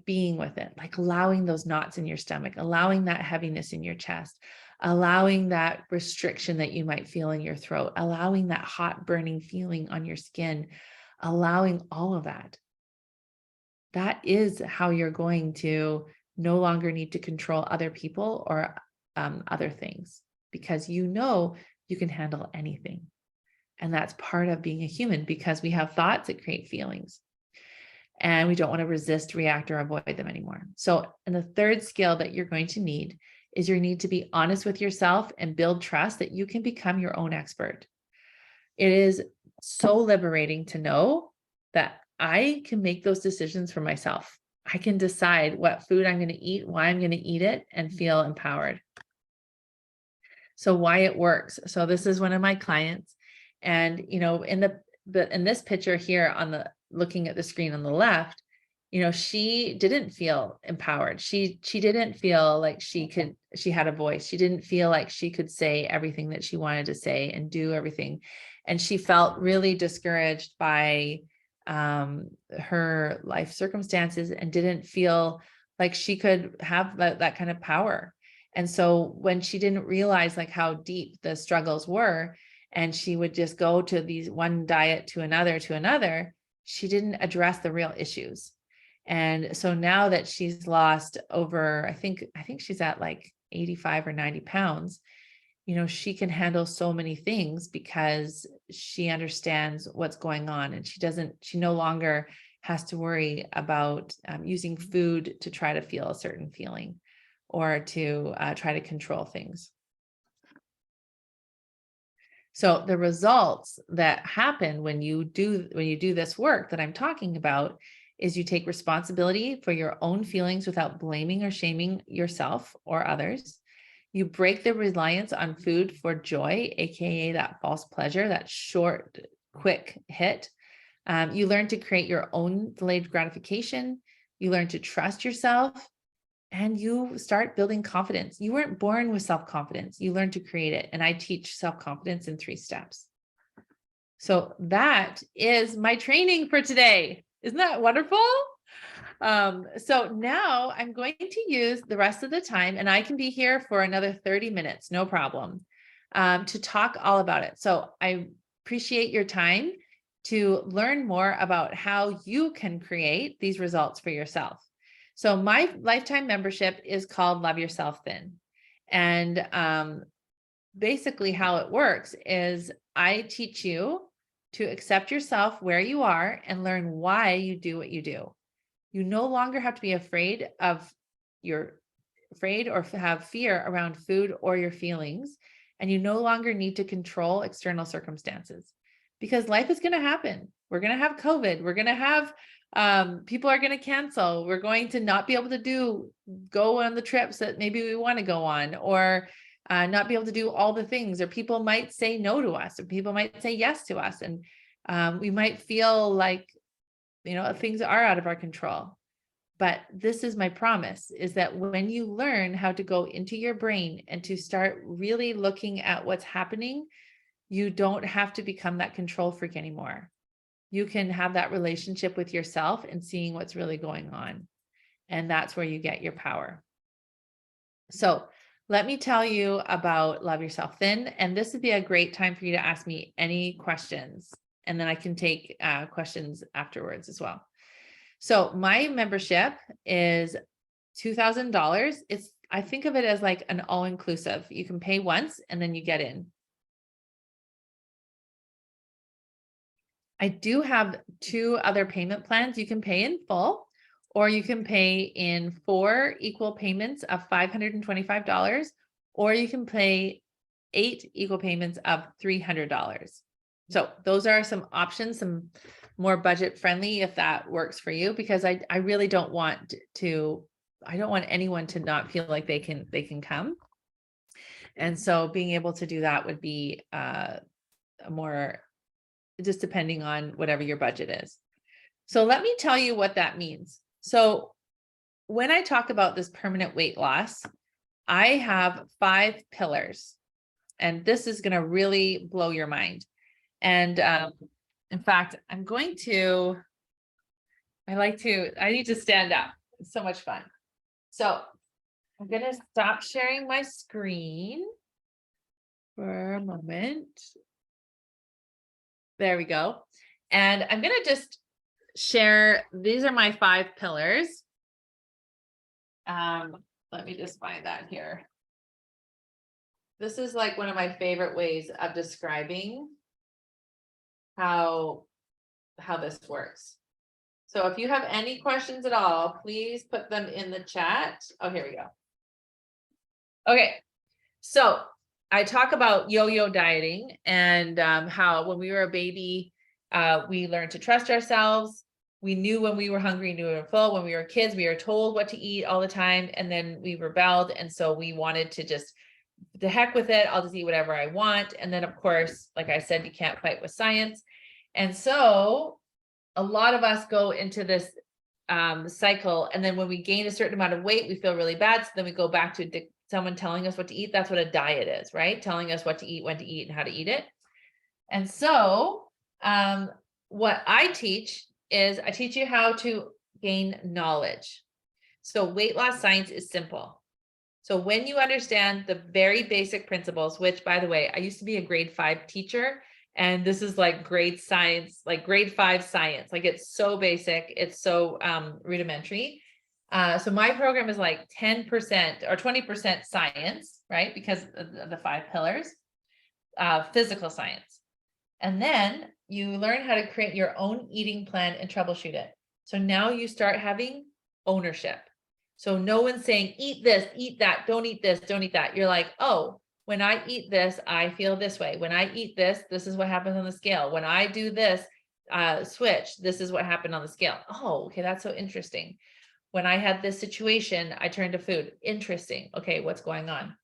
being with it, allowing those knots in your stomach, allowing that heaviness in your chest, allowing that restriction that you might feel in your throat, allowing that hot burning feeling on your skin, allowing all of that. That is how you're going to no longer need to control other people or other things, because you can handle anything. And that's part of being a human, because we have thoughts that create feelings and we don't want to resist, react, or avoid them anymore. So, and the third skill that you're going to need is you need to be honest with yourself and build trust that you can become your own expert. It is so liberating to know that I can make those decisions for myself. I can decide what food I'm going to eat, why I'm going to eat it, and feel empowered. So why it works. So this is one of my clients, and in this picture here looking at the screen on the left she didn't feel empowered. She didn't feel like she had a voice. She didn't feel like she could say everything that she wanted to say and do everything. And she felt really discouraged by her life circumstances and didn't feel like she could have that kind of power. And so when she didn't realize like how deep the struggles were, and she would just go to these one diet to another, she didn't address the real issues. And so now that she's lost over, I think she's at like 85 or 90 pounds, she can handle so many things because she understands what's going on, and she no longer has to worry about using food to try to feel a certain feeling or to try to control things. So the results that happen when you do this work that I'm talking about is you take responsibility for your own feelings without blaming or shaming yourself or others. You break the reliance on food for joy, aka that false pleasure, that short, quick hit. You learn to create your own delayed gratification. You learn to trust yourself, and you start building confidence. You weren't born with self-confidence. You learn to create it. And I teach self-confidence in 3 steps. So that is my training for today. Isn't that wonderful? So now I'm going to use the rest of the time, and I can be here for another 30 minutes, no problem, to talk all about it. So I appreciate your time to learn more about how you can create these results for yourself. So my lifetime membership is called Love Yourself Thin. And basically how it works is I teach you to accept yourself where you are and learn why you do what you do. You no longer have to be afraid or have fear around food or your feelings. And you no longer need to control external circumstances, because life is going to happen. We're going to have COVID. We're going to have people are going to cancel. We're going to not be able to go on the trips that maybe we want to go on, or not be able to do all the things, or people might say no to us, or people might say yes to us. And we might feel like, things are out of our control. But this is my promise, is that when you learn how to go into your brain and to start really looking at what's happening, you don't have to become that control freak anymore. You can have that relationship with yourself and seeing what's really going on. And that's where you get your power. So let me tell you about Love Yourself Thin. And this would be a great time for you to ask me any questions. And then I can take questions afterwards as well. So my membership is $2,000. I think of it as like an all-inclusive. You can pay once and then you get in. I do have 2 other payment plans. You can pay in full, or you can pay in 4 equal payments of $525, or you can pay 8 equal payments of $300. So those are some options, some more budget friendly if that works for you, because I really don't want anyone to not feel like they can come. And so being able to do that would be more just depending on whatever your budget is. So let me tell you what that means. So when I talk about this permanent weight loss, I have 5 pillars, and this is going to really blow your mind. And in fact, I need to stand up. It's so much fun. So I'm going to stop sharing my screen for a moment. There we go. And I'm going to just share, these are my 5 pillars. Let me just find that here. This is like one of my favorite ways of describing how this works. So if you have any questions at all, please put them in the chat. Oh, here we go. Okay. So I talk about yo-yo dieting and how when we were a baby, we learned to trust ourselves. We knew when we were hungry, knew we were full. When we were kids, we were told what to eat all the time. And then we rebelled. And so we wanted to just, the heck with it, I'll just eat whatever I want. And then of course, like I said, you can't fight with science. And so a lot of us go into this cycle. And then when we gain a certain amount of weight, we feel really bad. So then we go back to someone telling us what to eat. That's what a diet is, right? Telling us what to eat, when to eat, and how to eat it. And so what I teach is I teach you how to gain knowledge. So weight loss science is simple. So when you understand the very basic principles, which by the way, I used to be a grade 5 teacher, and this is like grade science, like grade 5 science. Like it's so basic. It's so rudimentary. So my program is like 10% or 20% science, right? Because of the 5 pillars, physical science. And then you learn how to create your own eating plan and troubleshoot it. So now you start having ownership. So no one's saying, eat this, eat that, don't eat this, don't eat that. You're like, oh, when I eat this, I feel this way. When I eat this, this is what happens on the scale. When I do this switch, this is what happened on the scale. Oh, okay, that's so interesting. When I had this situation, I turned to food. Interesting. Okay, what's going on?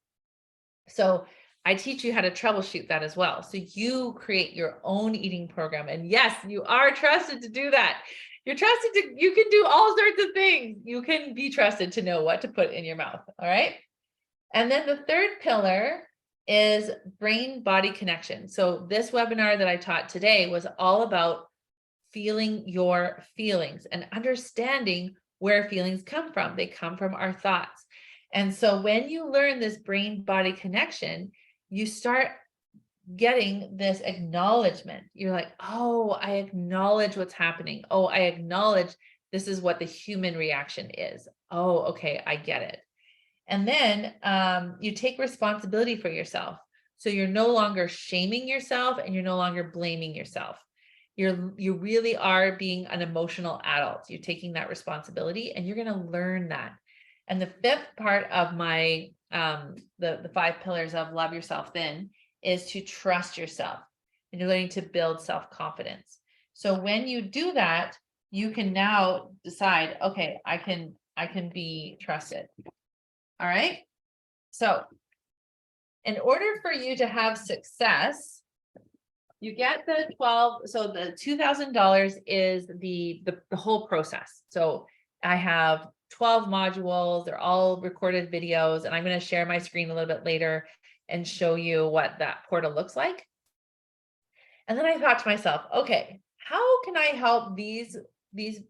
So I teach you how to troubleshoot that as well. So you create your own eating program. And yes, you are trusted to do that. You're trusted to, you can do all sorts of things. You can be trusted to know what to put in your mouth. All right. And then the third pillar is brain body connection. So this webinar that I taught today was all about feeling your feelings and understanding where feelings come from. They come from our thoughts. And so when you learn this brain body connection, you start getting this acknowledgement. You're like, oh, I acknowledge what's happening. Oh, I acknowledge this is what the human reaction is. Oh, okay, I get it. And then you take responsibility for yourself. So you're no longer shaming yourself and you're no longer blaming yourself. You really are being an emotional adult. You're taking that responsibility and you're going to learn that. And the fifth part of my the 5 pillars of Love Yourself Thin is to trust yourself, and you're learning to build self-confidence. So when you do that, you can now decide, okay, I can be trusted. All right. So in order for you to have success, you get the 12. So the $2,000 is the whole process. So I have 12 modules. They're all recorded videos, and I'm going to share my screen a little bit later and show you what that portal looks like. And then I thought to myself, okay, how can I help these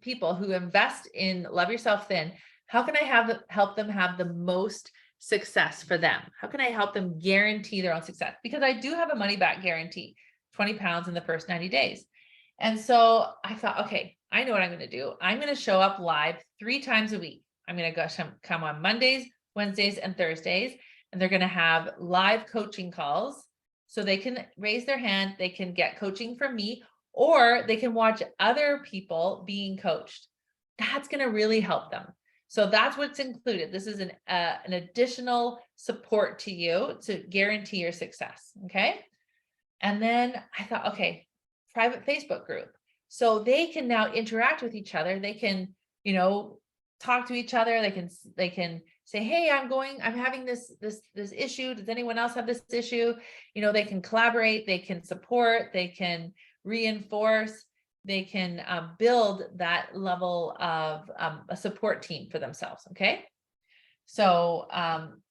people who invest in Love Yourself Thin? How can I help them have the most success for them? How can I help them guarantee their own success? Because I do have a money back guarantee, 20 pounds in the first 90 days. And so I thought, okay, I know what I'm going to do. I'm going to show up live 3 times a week. I'm going to come on Mondays, Wednesdays, and Thursdays, and they're going to have live coaching calls. So they can raise their hand, they can get coaching from me, or they can watch other people being coached. That's going to really help them. So that's what's included. This is an additional support to you to guarantee your success. Okay. And then I thought, okay, private Facebook group. So they can now interact with each other. They can, talk to each other. They can say, hey, I'm having this issue. Does anyone else have this issue? They can collaborate, they can support, they can reinforce, they can build that level of a support team for themselves. Okay. So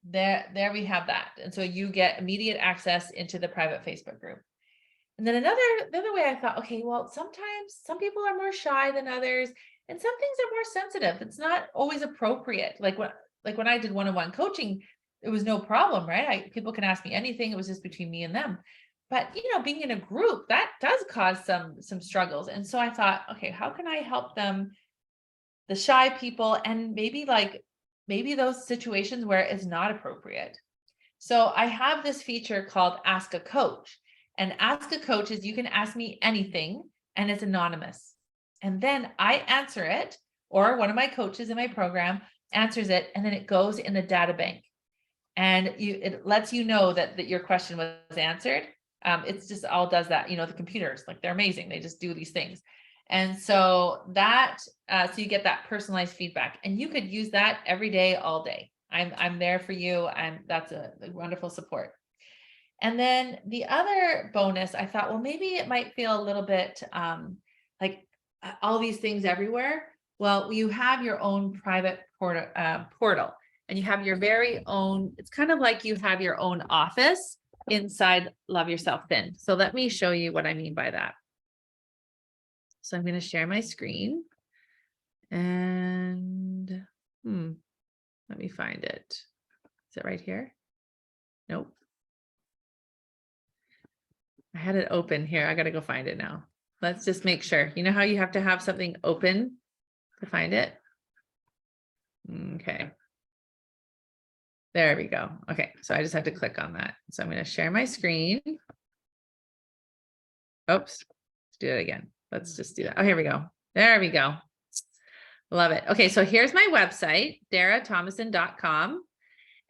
there we have that. And so you get immediate access into the private Facebook group. And then the other way I thought, okay, well, sometimes some people are more shy than others, and some things are more sensitive. It's not always appropriate. Like when I did one-on-one coaching, it was no problem, right? People can ask me anything. It was just between me and them. But being in a group, that does cause some struggles. And so I thought, okay, how can I help them, the shy people, and maybe those situations where it's not appropriate. So I have this feature called Ask a Coach. And Ask a Coach is you can ask me anything and it's anonymous. And then I answer it, or one of my coaches in my program answers it, and then it goes in the data bank. And it lets you know that your question was answered. It's just all does that, the computers, like they're amazing. They just do these things. And so so you get that personalized feedback, and you could use that every day, all day. I'm there for you. That's a wonderful support. And then the other bonus, I thought, well, maybe it might feel a little bit like all these things everywhere. Well, you have your own private portal, and you have your very own, it's kind of like you have your own office inside Love Yourself Thin. So let me show you what I mean by that. So I'm going to share my screen, and let me find it. Is it right here? Nope. I had it open here. I got to go find it now. Let's just make sure. You know how you have to have something open to find it? Okay. There we go. Okay, so I just have to click on that. So I'm going to share my screen. Oops, let's do it again. Let's just do that. Oh, here we go. There we go. Love it. Okay, so here's my website, darathomason.com.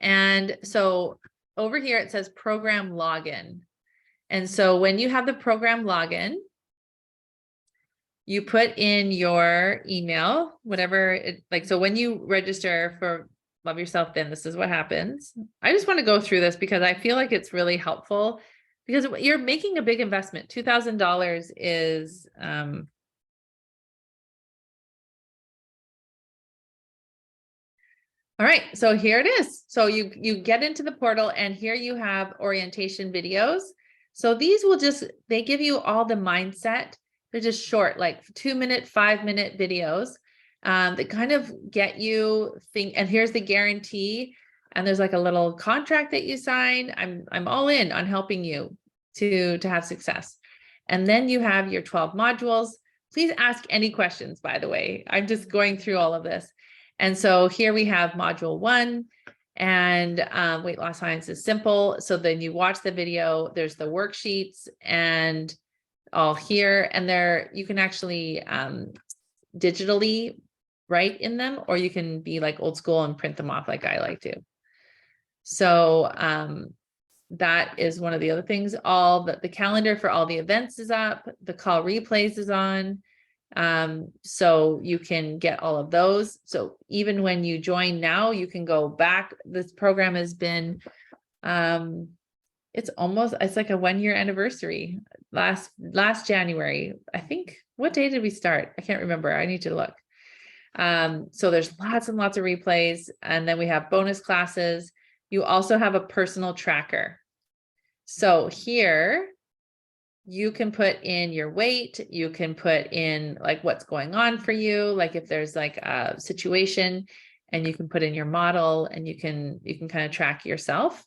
And so over here, it says program login. And so when you have the program login, you put in your email, whatever it like. So when you register for Love Yourself Thin, this is what happens. I just want to go through this because I feel like it's really helpful because you're making a big investment. $2,000 is, all right, so here it is. So you get into the portal and here you have orientation videos. So these will just, they give you all the mindset. They're just short, like 2-minute, 5-minute videos that kind of get you think, and here's the guarantee. And there's like a little contract that you sign. I'm all in on helping you to have success. And then you have your 12 modules. Please ask any questions, by the way. I'm just going through all of this. And so here we have module 1 and weight loss science is simple. So then you watch the video, there's the worksheets and all here, and there you can actually digitally write in them, or you can be like old school and print them off like I like to. So that is one of the other things. All the calendar for all the events is up, the call replays is on. So you can get all of those. So even when you join now, you can go back. This program has been, it's like a 1-year anniversary last January. I think, what day did we start? I can't remember. I need to look. So there's lots and lots of replays, and then we have bonus classes. You also have a personal tracker. So here you can put in your weight, you can put in like what's going on for you, like if there's like a situation, and you can put in your model, and you can kind of track yourself.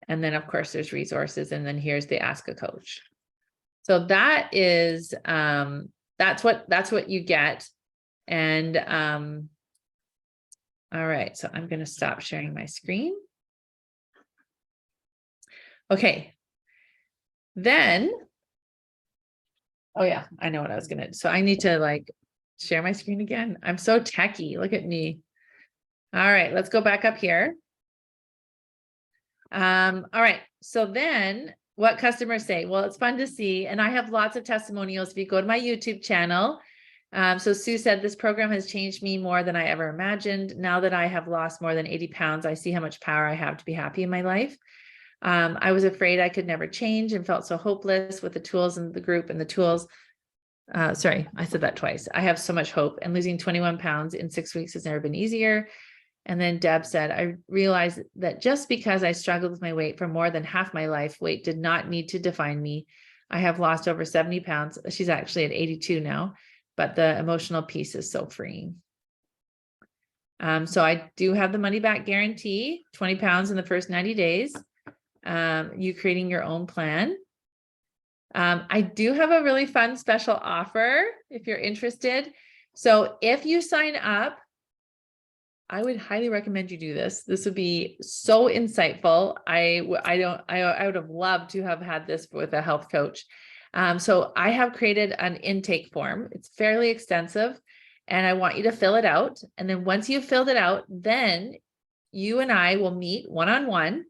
And then of course there's resources, and then here's the Ask a Coach. So that is that's what you get. And all right, so I'm going to stop sharing my screen. Okay. Then, oh yeah, I know what I was gonna, so I need to like share my screen again. I'm so techie, look at me. All right, let's go back up here. All right, so then what customers say, well, it's fun to see, and I have lots of testimonials if you go to my YouTube channel. So Sue said, this program has changed me more than I ever imagined. Now that I have lost more than 80 pounds, I see how much power I have to be happy in my life. I was afraid I could never change and felt so hopeless with the tools and the group and the tools. Sorry, I said that twice. I have so much hope, and losing 21 pounds in 6 weeks has never been easier. And then Deb said, I realized that just because I struggled with my weight for more than half my life, weight did not need to define me. I have lost over 70 pounds. She's actually at 82 now, but the emotional piece is so freeing. So I do have the money back guarantee, 20 pounds in the first 90 days. You creating your own plan. I do have a really fun special offer if you're interested. So if you sign up, I would highly recommend you do this. This would be so insightful. I would have loved to have had this with a health coach. So I have created an intake form. It's fairly extensive, and I want you to fill it out. And then once you've filled it out, then you and I will meet one-on-one.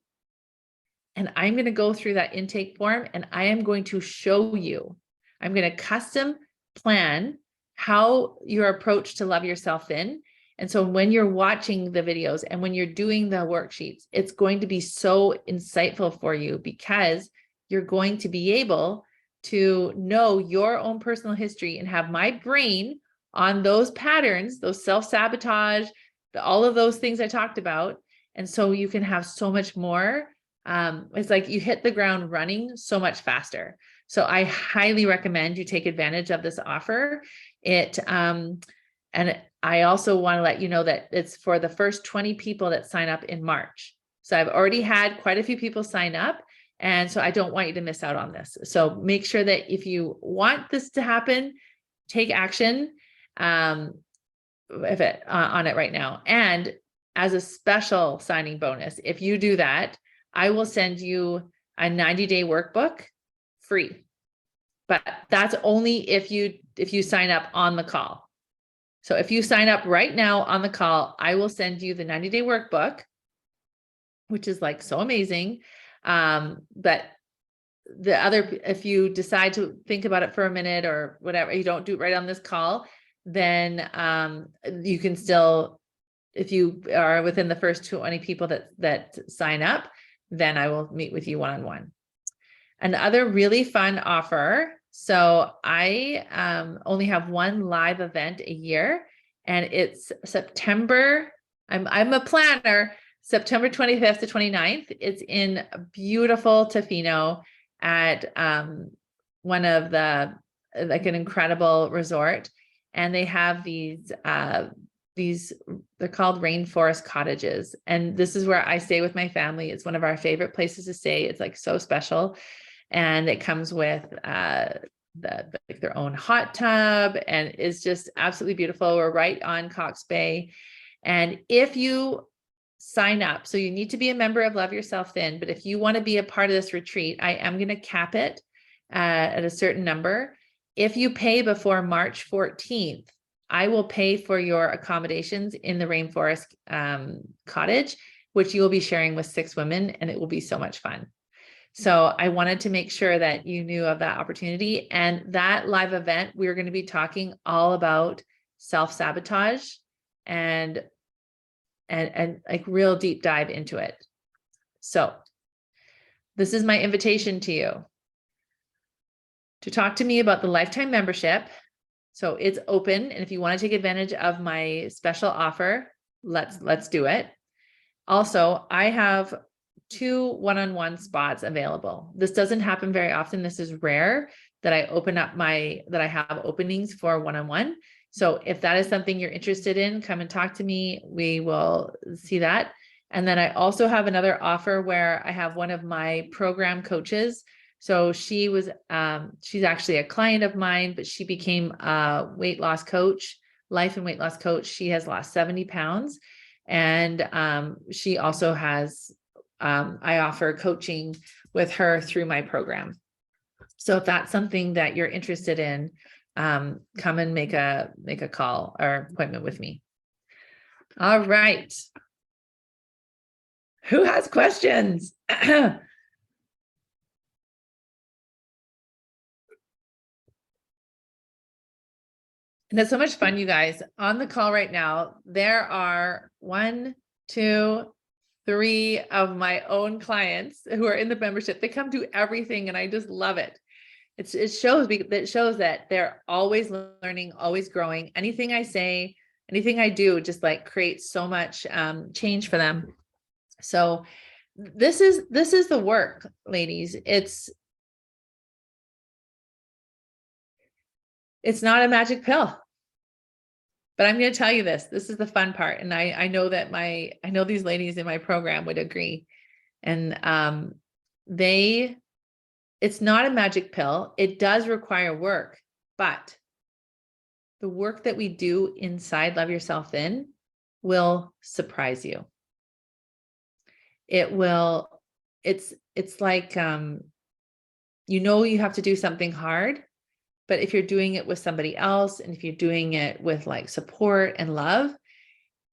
And I'm going to go through that intake form, and I am going to show you, I'm going to custom plan how your approach to Love Yourself Thin. And so when you're watching the videos and when you're doing the worksheets, it's going to be so insightful for you, because you're going to be able to know your own personal history and have my brain on those patterns, those self-sabotage, all of those things I talked about. And so you can have so much more. It's like you hit the ground running so much faster. So I highly recommend you take advantage of this offer. And I also want to let you know that it's for the first 20 people that sign up in March. So I've already had quite a few people sign up. And so I don't want you to miss out on this. So make sure that if you want this to happen, take action on it right now. And as a special signing bonus, if you do that, I will send you a 90-day workbook free. But that's only if you sign up on the call. So if you sign up right now on the call, I will send you the 90-day workbook, which is like so amazing. But if you decide to think about it for a minute or whatever, you don't do it right on this call, then you can still, if you are within the first 20 people that sign up, then I will meet with you one-on-one. Another really fun offer. So I only have one live event a year, and it's September. I'm a planner. September 25th to 29th. It's in beautiful Tofino at one of the, like an incredible resort. And they have these, they're called rainforest cottages. And this is where I stay with my family. It's one of our favorite places to stay. It's like so special. And it comes with like their own hot tub, and it's just absolutely beautiful. We're right on Cox Bay. And if you sign up, so you need to be a member of Love Yourself Thin, but if you want to be a part of this retreat, I am going to cap it at a certain number. If you pay before March 14th, I will pay for your accommodations in the rainforest cottage, which you will be sharing with 6 women, and it will be so much fun. So I wanted to make sure that you knew of that opportunity. And that live event, we're going to be talking all about self-sabotage and like real deep dive into it. So this is my invitation to you to talk to me about the lifetime membership. So it's open. And if you want to take advantage of my special offer, let's do it. Also, I have 2 one-on-one spots available. This doesn't happen very often. This is rare that I have openings for one-on-one. So if that is something you're interested in, come and talk to me. We will see that. And then I also have another offer where I have one of my program coaches. So she's actually a client of mine, but she became a weight loss coach, life and weight loss coach. She has lost 70 pounds. And she also has, I offer coaching with her through my program. So if that's something that you're interested in, come and make a call or appointment with me. All right. Who has questions? And it's so much fun, you guys. On the call right now, there are 1, 2, 3 of my own clients who are in the membership. They come to everything, and I just love it. It shows that they're always learning, always growing. Anything I say, anything I do, just like creates so much change for them. So this is the work, ladies. It's not a magic pill, but I'm going to tell you this is the fun part. And I know that I know these ladies in my program would agree. And it's not a magic pill. It does require work, but the work that we do inside Love Yourself Thin will surprise you. It will, it's like, you have to do something hard, but if you're doing it with somebody else, and if you're doing it with like support and love,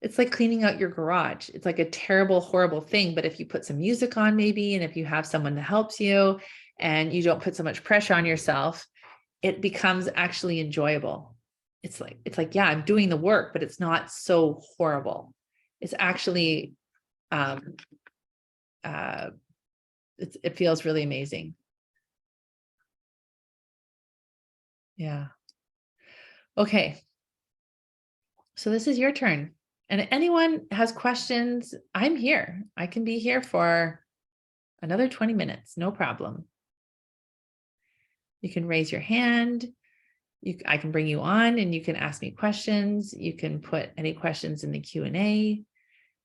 it's like cleaning out your garage. It's like a terrible, horrible thing. But if you put some music on maybe, and if you have someone that helps you and you don't put so much pressure on yourself, it becomes actually enjoyable. It's like, yeah, I'm doing the work, but it's not so horrible. It's actually, it feels really amazing. Yeah. Okay. So this is your turn. And anyone has questions, I'm here. I can be here for another 20 minutes, no problem. You can raise your hand. I can bring you on and you can ask me questions. You can put any questions in the Q&A.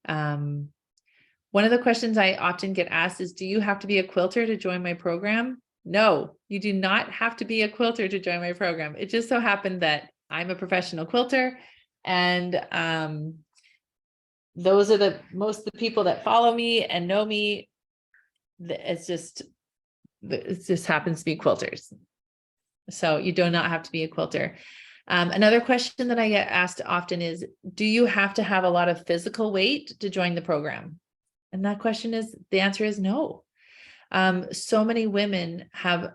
One of the questions I often get asked is, do you have to be a quilter to join my program? No, you do not have to be a quilter to join my program. It just so happened that I'm a professional quilter, and those are the people that follow me and know me. It just happens to be quilters. So you do not have to be a quilter. Another question that I get asked often is, do you have to have a lot of physical weight to join the program? And that question is, the answer is no. So many women have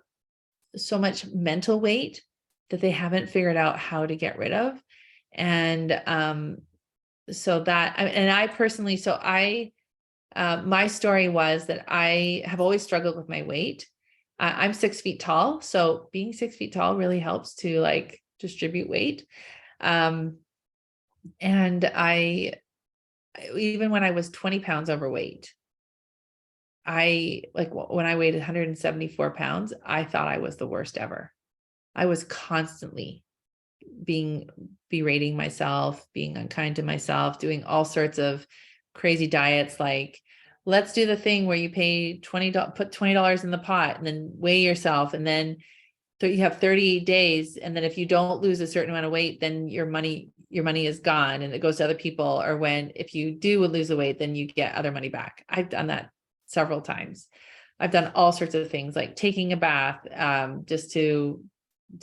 so much mental weight that they haven't figured out how to get rid of. And so that, and I personally, my story was that I have always struggled with my weight. I'm 6 feet tall. So being 6 feet tall really helps to like distribute weight. And even when I was 20 pounds overweight, when I weighed 174 pounds, I thought I was the worst ever. I was constantly berating myself, being unkind to myself, doing all sorts of crazy diets. Like, let's do the thing where you pay put $20 in the pot and then weigh yourself. And then you have 30 days. And then if you don't lose a certain amount of weight, then your money is gone and it goes to other people. Or if you do lose the weight, then you get other money back. I've done that several times. I've done all sorts of things like taking a bath, just to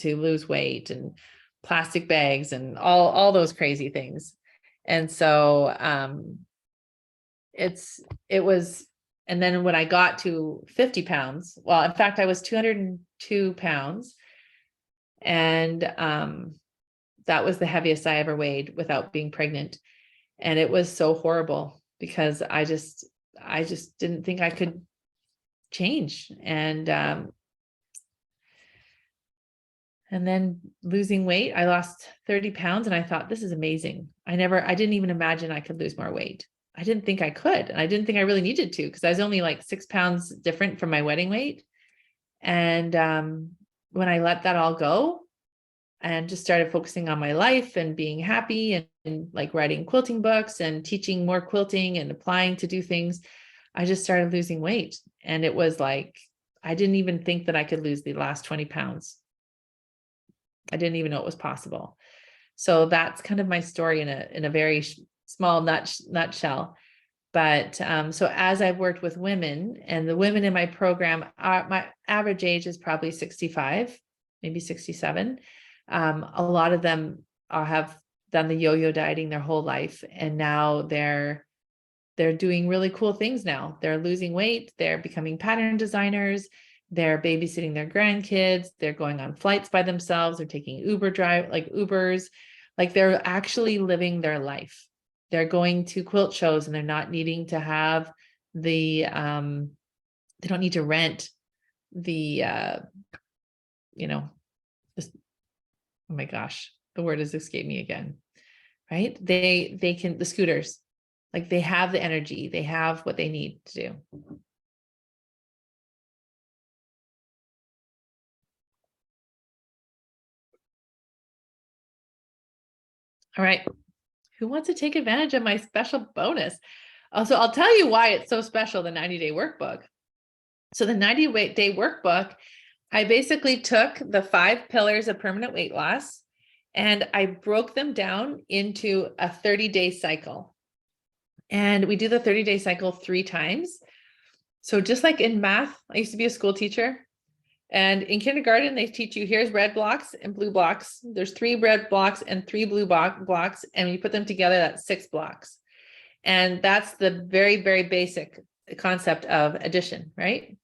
lose weight, and plastic bags and all those crazy things. And so, and then when I got to 50 pounds, well, in fact, I was 202 pounds. And, that was the heaviest I ever weighed without being pregnant. And it was so horrible because I just didn't think I could change. And then losing weight, I lost 30 pounds and I thought, this is amazing. I didn't even imagine I could lose more weight. I didn't think I could. And I didn't think I really needed to, because I was only like 6 pounds different from my wedding weight. And when I let that all go and just started focusing on my life and being happy and like writing quilting books and teaching more quilting and applying to do things, I just started losing weight. And it was like, I didn't even think that I could lose the last 20 pounds. I didn't even know it was possible. So that's kind of my story in a very small nutshell. But so as I've worked with women, and the women in my program, my average age is probably 65, maybe 67. A lot of them have done the yo-yo dieting their whole life, and now they're doing really cool things now. They're losing weight, they're becoming pattern designers, they're babysitting their grandkids, they're going on flights by themselves, they're taking Ubers, like they're actually living their life. They're going to quilt shows and they're not needing to have they don't need to rent the, just, oh my gosh, the word has escaped me again, right? They can, the scooters, like they have the energy, they have what they need to do. All right. Who wants to take advantage of my special bonus? Also, I'll tell you why it's so special, the 90-day workbook. So the 90-day workbook, I basically took the 5 pillars of permanent weight loss and I broke them down into a 30-day cycle. And we do the 30-day cycle 3 times. So just like in math, I used to be a school teacher. And in kindergarten, they teach you, here's red blocks and blue blocks. There's 3 red blocks and 3 blue blocks. And when you put them together, that's 6 blocks. And that's the very, very basic concept of addition, right?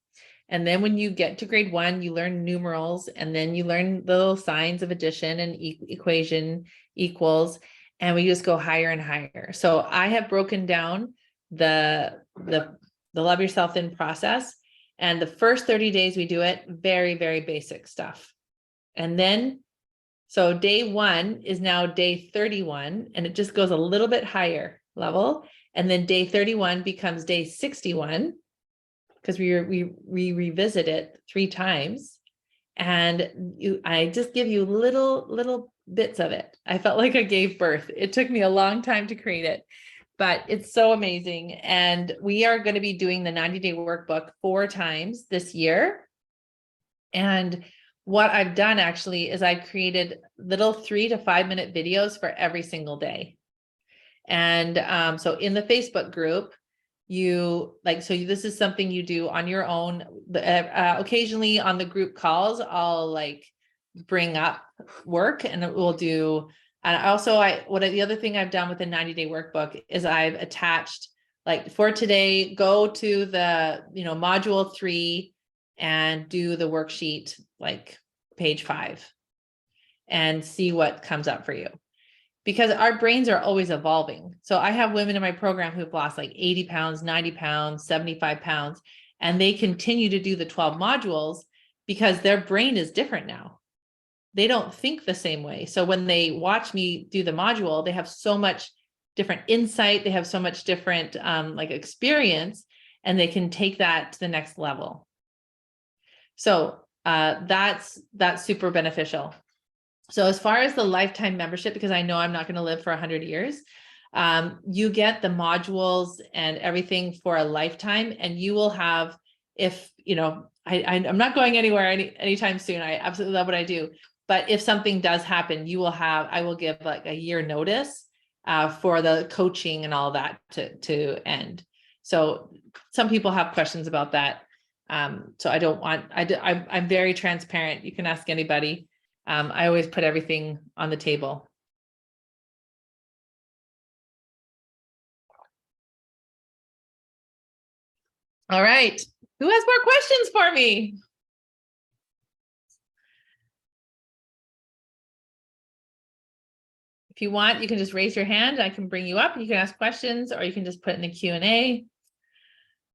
And then when you get to grade 1, you learn numerals, and then you learn the little signs of addition and equation, equals, and we just go higher and higher. So I have broken down the Love Yourself Then process. And the first 30 days we do it, very, very basic stuff. And then So day 1 is now day 31, and it just goes a little bit higher level. And then day 31 becomes day 61 because we revisit it 3 times. And I just give you little bits of it. I felt like I gave birth. It took me a long time to create it, but it's so amazing. And we are going to be doing the 90-day workbook 4 times this year. And what I've done actually is I created little 3 to 5 minute videos for every single day. And so in the Facebook group, this is something you do on your own. Occasionally on the group calls, I'll like bring up work, and we'll do. And also, the other thing I've done with the 90-day workbook is I've attached, like, for today, go to the module 3 and do the worksheet, like page 5, and see what comes up for you. Because our brains are always evolving. So I have women in my program who've lost like 80 pounds, 90 pounds, 75 pounds, and they continue to do the 12 modules because their brain is different now. They don't think the same way. So when they watch me do the module, they have so much different insight. They have so much different experience, and they can take that to the next level. So that's super beneficial. So as far as the lifetime membership, because I know I'm not going to live for 100 years, you get the modules and everything for a lifetime, and you will have, I'm not going anywhere anytime soon. I absolutely love what I do. But if something does happen, I will give like a year notice for the coaching and all that to end. So some people have questions about that. So I'm very transparent. You can ask anybody. I always put everything on the table. All right. Who has more questions for me? If you want, you can just raise your hand. I can bring you up. You can ask questions, or you can just put in the Q&A.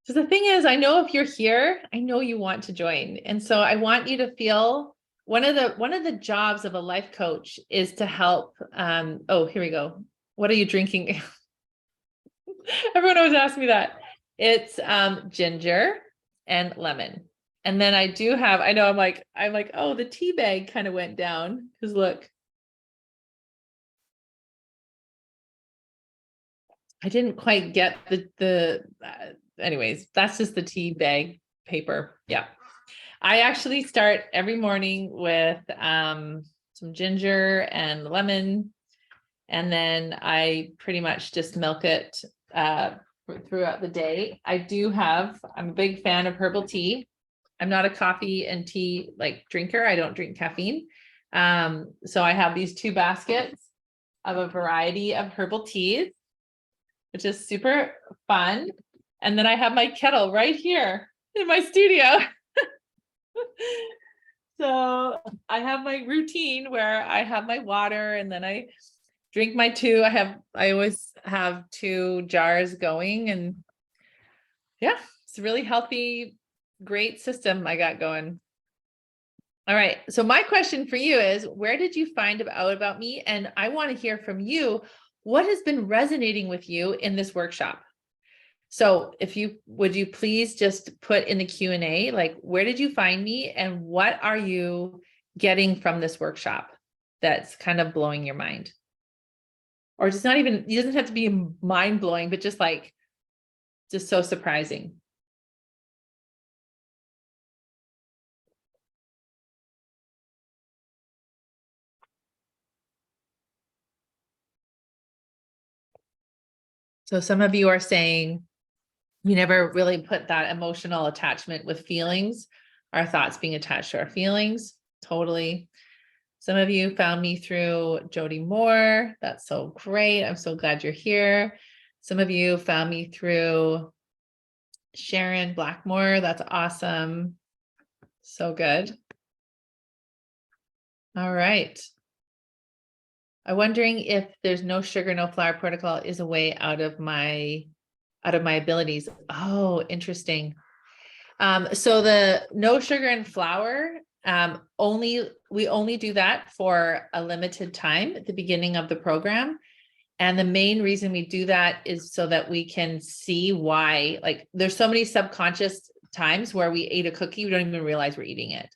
So the thing is, I know if you're here, I know you want to join. And so I want you to feel one of the jobs of a life coach is to help. Oh, here we go. What are you drinking? Everyone always asks me that. It's ginger and lemon. And then I do have, I know I'm like, oh, the tea bag kind of went down because look. I didn't quite get anyways, that's just the tea bag paper. Yeah. I actually start every morning with some ginger and lemon, and then I pretty much just milk it throughout the day. I'm a big fan of herbal tea. I'm not a coffee and tea drinker. I don't drink caffeine. So I have these 2 baskets of a variety of herbal teas, which is super fun. And then I have my kettle right here in my studio. So I have my routine where I have my water, and then I drink my 2. I always have 2 jars going, and yeah, it's a really healthy, great system I got going. All right. So my question for you is, where did you find out about me? And I want to hear from you. What has been resonating with you in this workshop? So would you please just put in the Q&A, like, where did you find me and what are you getting from this workshop that's kind of blowing your mind? Or just not even, it doesn't have to be mind blowing, but just so surprising. So some of you are saying you never really put that emotional attachment with feelings, our thoughts being attached to our feelings. Totally. Some of you found me through Jody Moore. That's so great. I'm so glad you're here. Some of you found me through Sharon Blackmore. That's awesome. So good. All right. I'm wondering if there's no sugar, no flour protocol is a way out of my abilities. Oh, interesting. So the no sugar and flour We only do that for a limited time at the beginning of the program. And the main reason we do that is so that we can see why, like, there's so many subconscious times where we ate a cookie, we don't even realize we're eating it.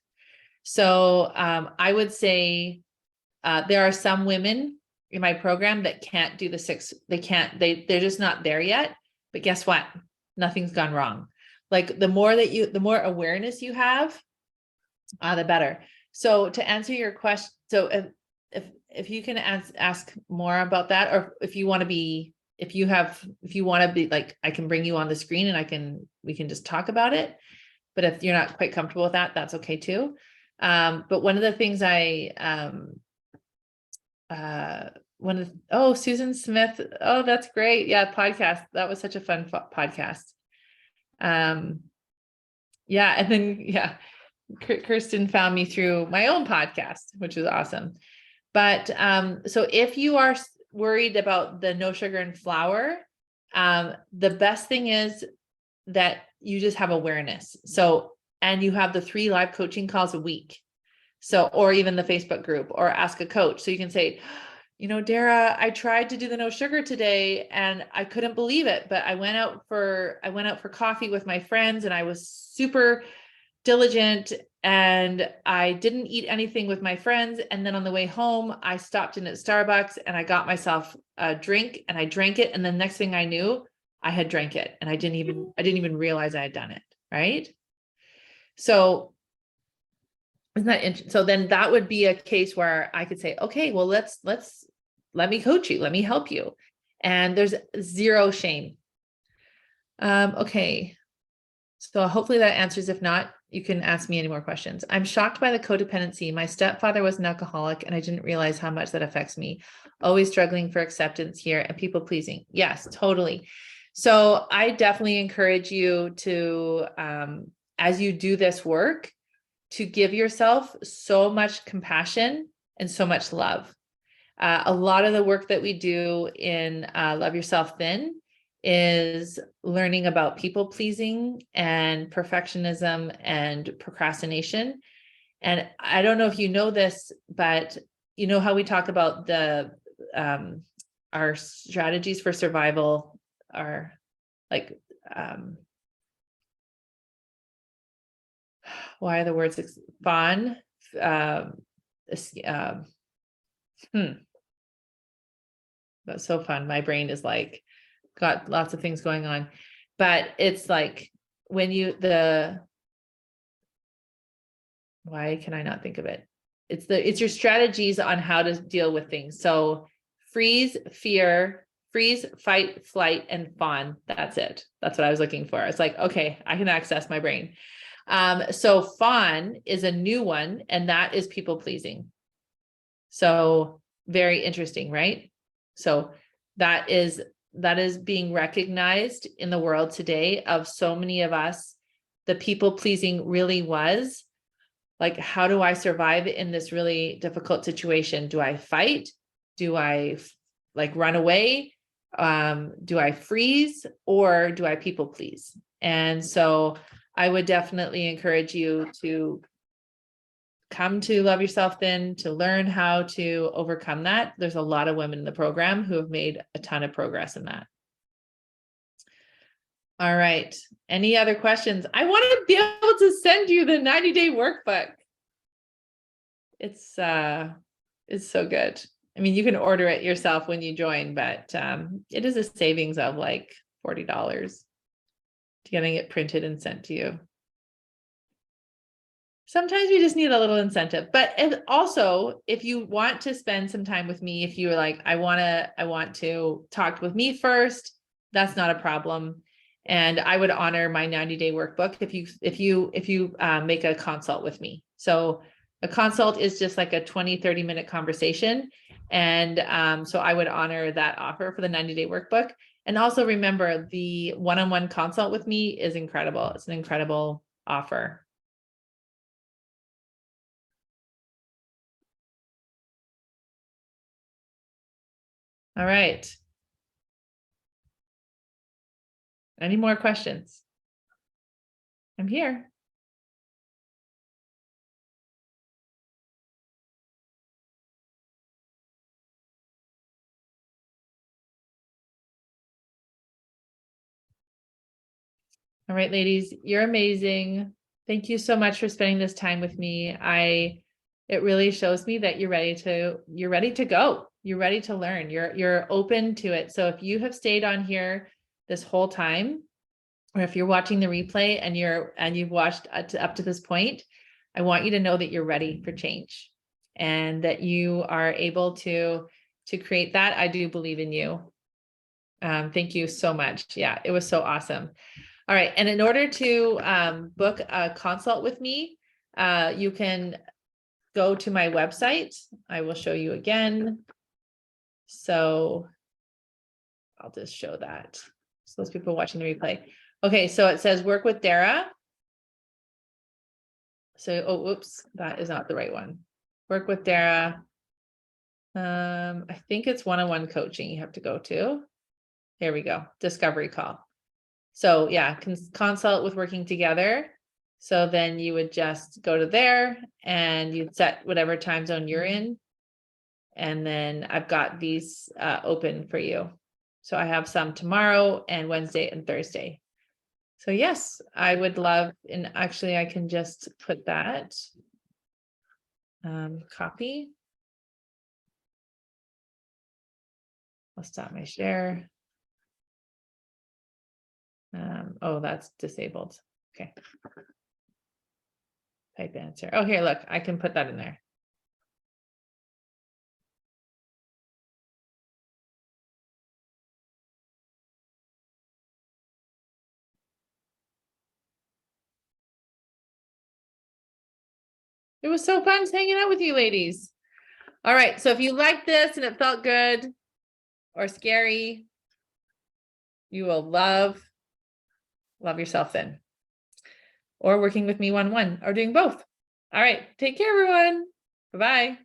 So I would say there are some women in my program that can't do the 6. They're just not there yet. But guess what? Nothing's gone wrong. Like the more awareness you have, the better. So to answer your question, so if you can ask more about that, or if you want to be like, I can bring you on the screen and we can just talk about it. But if you're not quite comfortable with that, that's okay too. But one of the things Susan Smith. Oh, that's great. Yeah. Podcast. That was such a fun podcast. Yeah. And then, yeah, Kirsten found me through my own podcast, which is awesome. But, so if you are worried about the no sugar and flour, the best thing is that you just have awareness. So, and you have the 3 live coaching calls a week. So, or even the Facebook group, or ask a coach. So you can say, Dara, I tried to do the no sugar today and I couldn't believe it, but I went out for coffee with my friends and I was super diligent and I didn't eat anything with my friends. And then on the way home, I stopped in at Starbucks and I got myself a drink and I drank it. And the next thing I knew, I had drank it and I didn't even realize I had done it. Right. So isn't that interesting? So then that would be a case where I could say, okay, well, let me coach you. Let me help you. And there's zero shame. Okay. So hopefully that answers. If not, you can ask me any more questions. I'm shocked by the codependency. My stepfather was an alcoholic and I didn't realize how much that affects me. Always struggling for acceptance here and people pleasing. Yes, totally. So I definitely encourage you to, as you do this work, to give yourself so much compassion and so much love. A lot of the work that we do in Love Yourself Thin is learning about people pleasing and perfectionism and procrastination. And I don't know if you know this, but you know how we talk about our strategies for survival are like, why are the words fawn? That's so fun. My brain is like, got lots of things going on, but it's like when why can I not think of it? It's your strategies on how to deal with things. So freeze, fear, freeze, fight, flight, and fawn. That's it. That's what I was looking for. It's like, okay, I can access my brain. So fawn is a new one, and that is people pleasing. So very interesting, right? So that is being recognized in the world today of so many of us. The people pleasing really was like, how do I survive in this really difficult situation? Do I fight? Do I like run away? Do I freeze, or do I people please? And so I would definitely encourage you to come to Love Yourself Thin to learn how to overcome that. There's a lot of women in the program who have made a ton of progress in that. All right. Any other questions? I want to be able to send you the 90-day workbook. It's so good. I mean, you can order it yourself when you join, but it is a savings of like $40 to getting it printed and sent to you. Sometimes we just need a little incentive, but also if you want to spend some time with me, if you're like, I want to talk with me first, that's not a problem. And I would honor my 90-day workbook if you make a consult with me. So a consult is just like a 20-30 minute conversation. And so I would honor that offer for the 90-day workbook. And also remember, the one-on-one consult with me is incredible. It's an incredible offer. All right. Any more questions? I'm here. All right, ladies, you're amazing. Thank you so much for spending this time with me. It really shows me that you're ready to go. You're ready to learn. You're open to it. So if you have stayed on here this whole time, or if you're watching the replay and you've watched up to this point, I want you to know that you're ready for change and that you are able to create that. I do believe in you. Thank you so much. Yeah, it was so awesome. All right. And in order to book a consult with me, you can go to my website. I will show you again. So I'll just show that. So those people watching the replay. Okay, so it says work with Dara. So, oh, oops, that is not the right one. Work with Dara. I think it's one-on-one coaching you have to go to. Here we go. Discovery call. So yeah, consult with Working Together. So then you would just go to there and you'd set whatever time zone you're in. And then I've got these open for you. So I have some tomorrow and Wednesday and Thursday. So yes, I would love, and actually I can just put that copy. I'll stop my share. Oh, that's disabled. Okay. Type answer. Oh, here, look, I can put that in there. It was so fun hanging out with you ladies. All right, so if you liked this and it felt good or scary, you will love yourself then. Or working with me one-on-one or doing both. All right, take care, everyone. Bye-bye.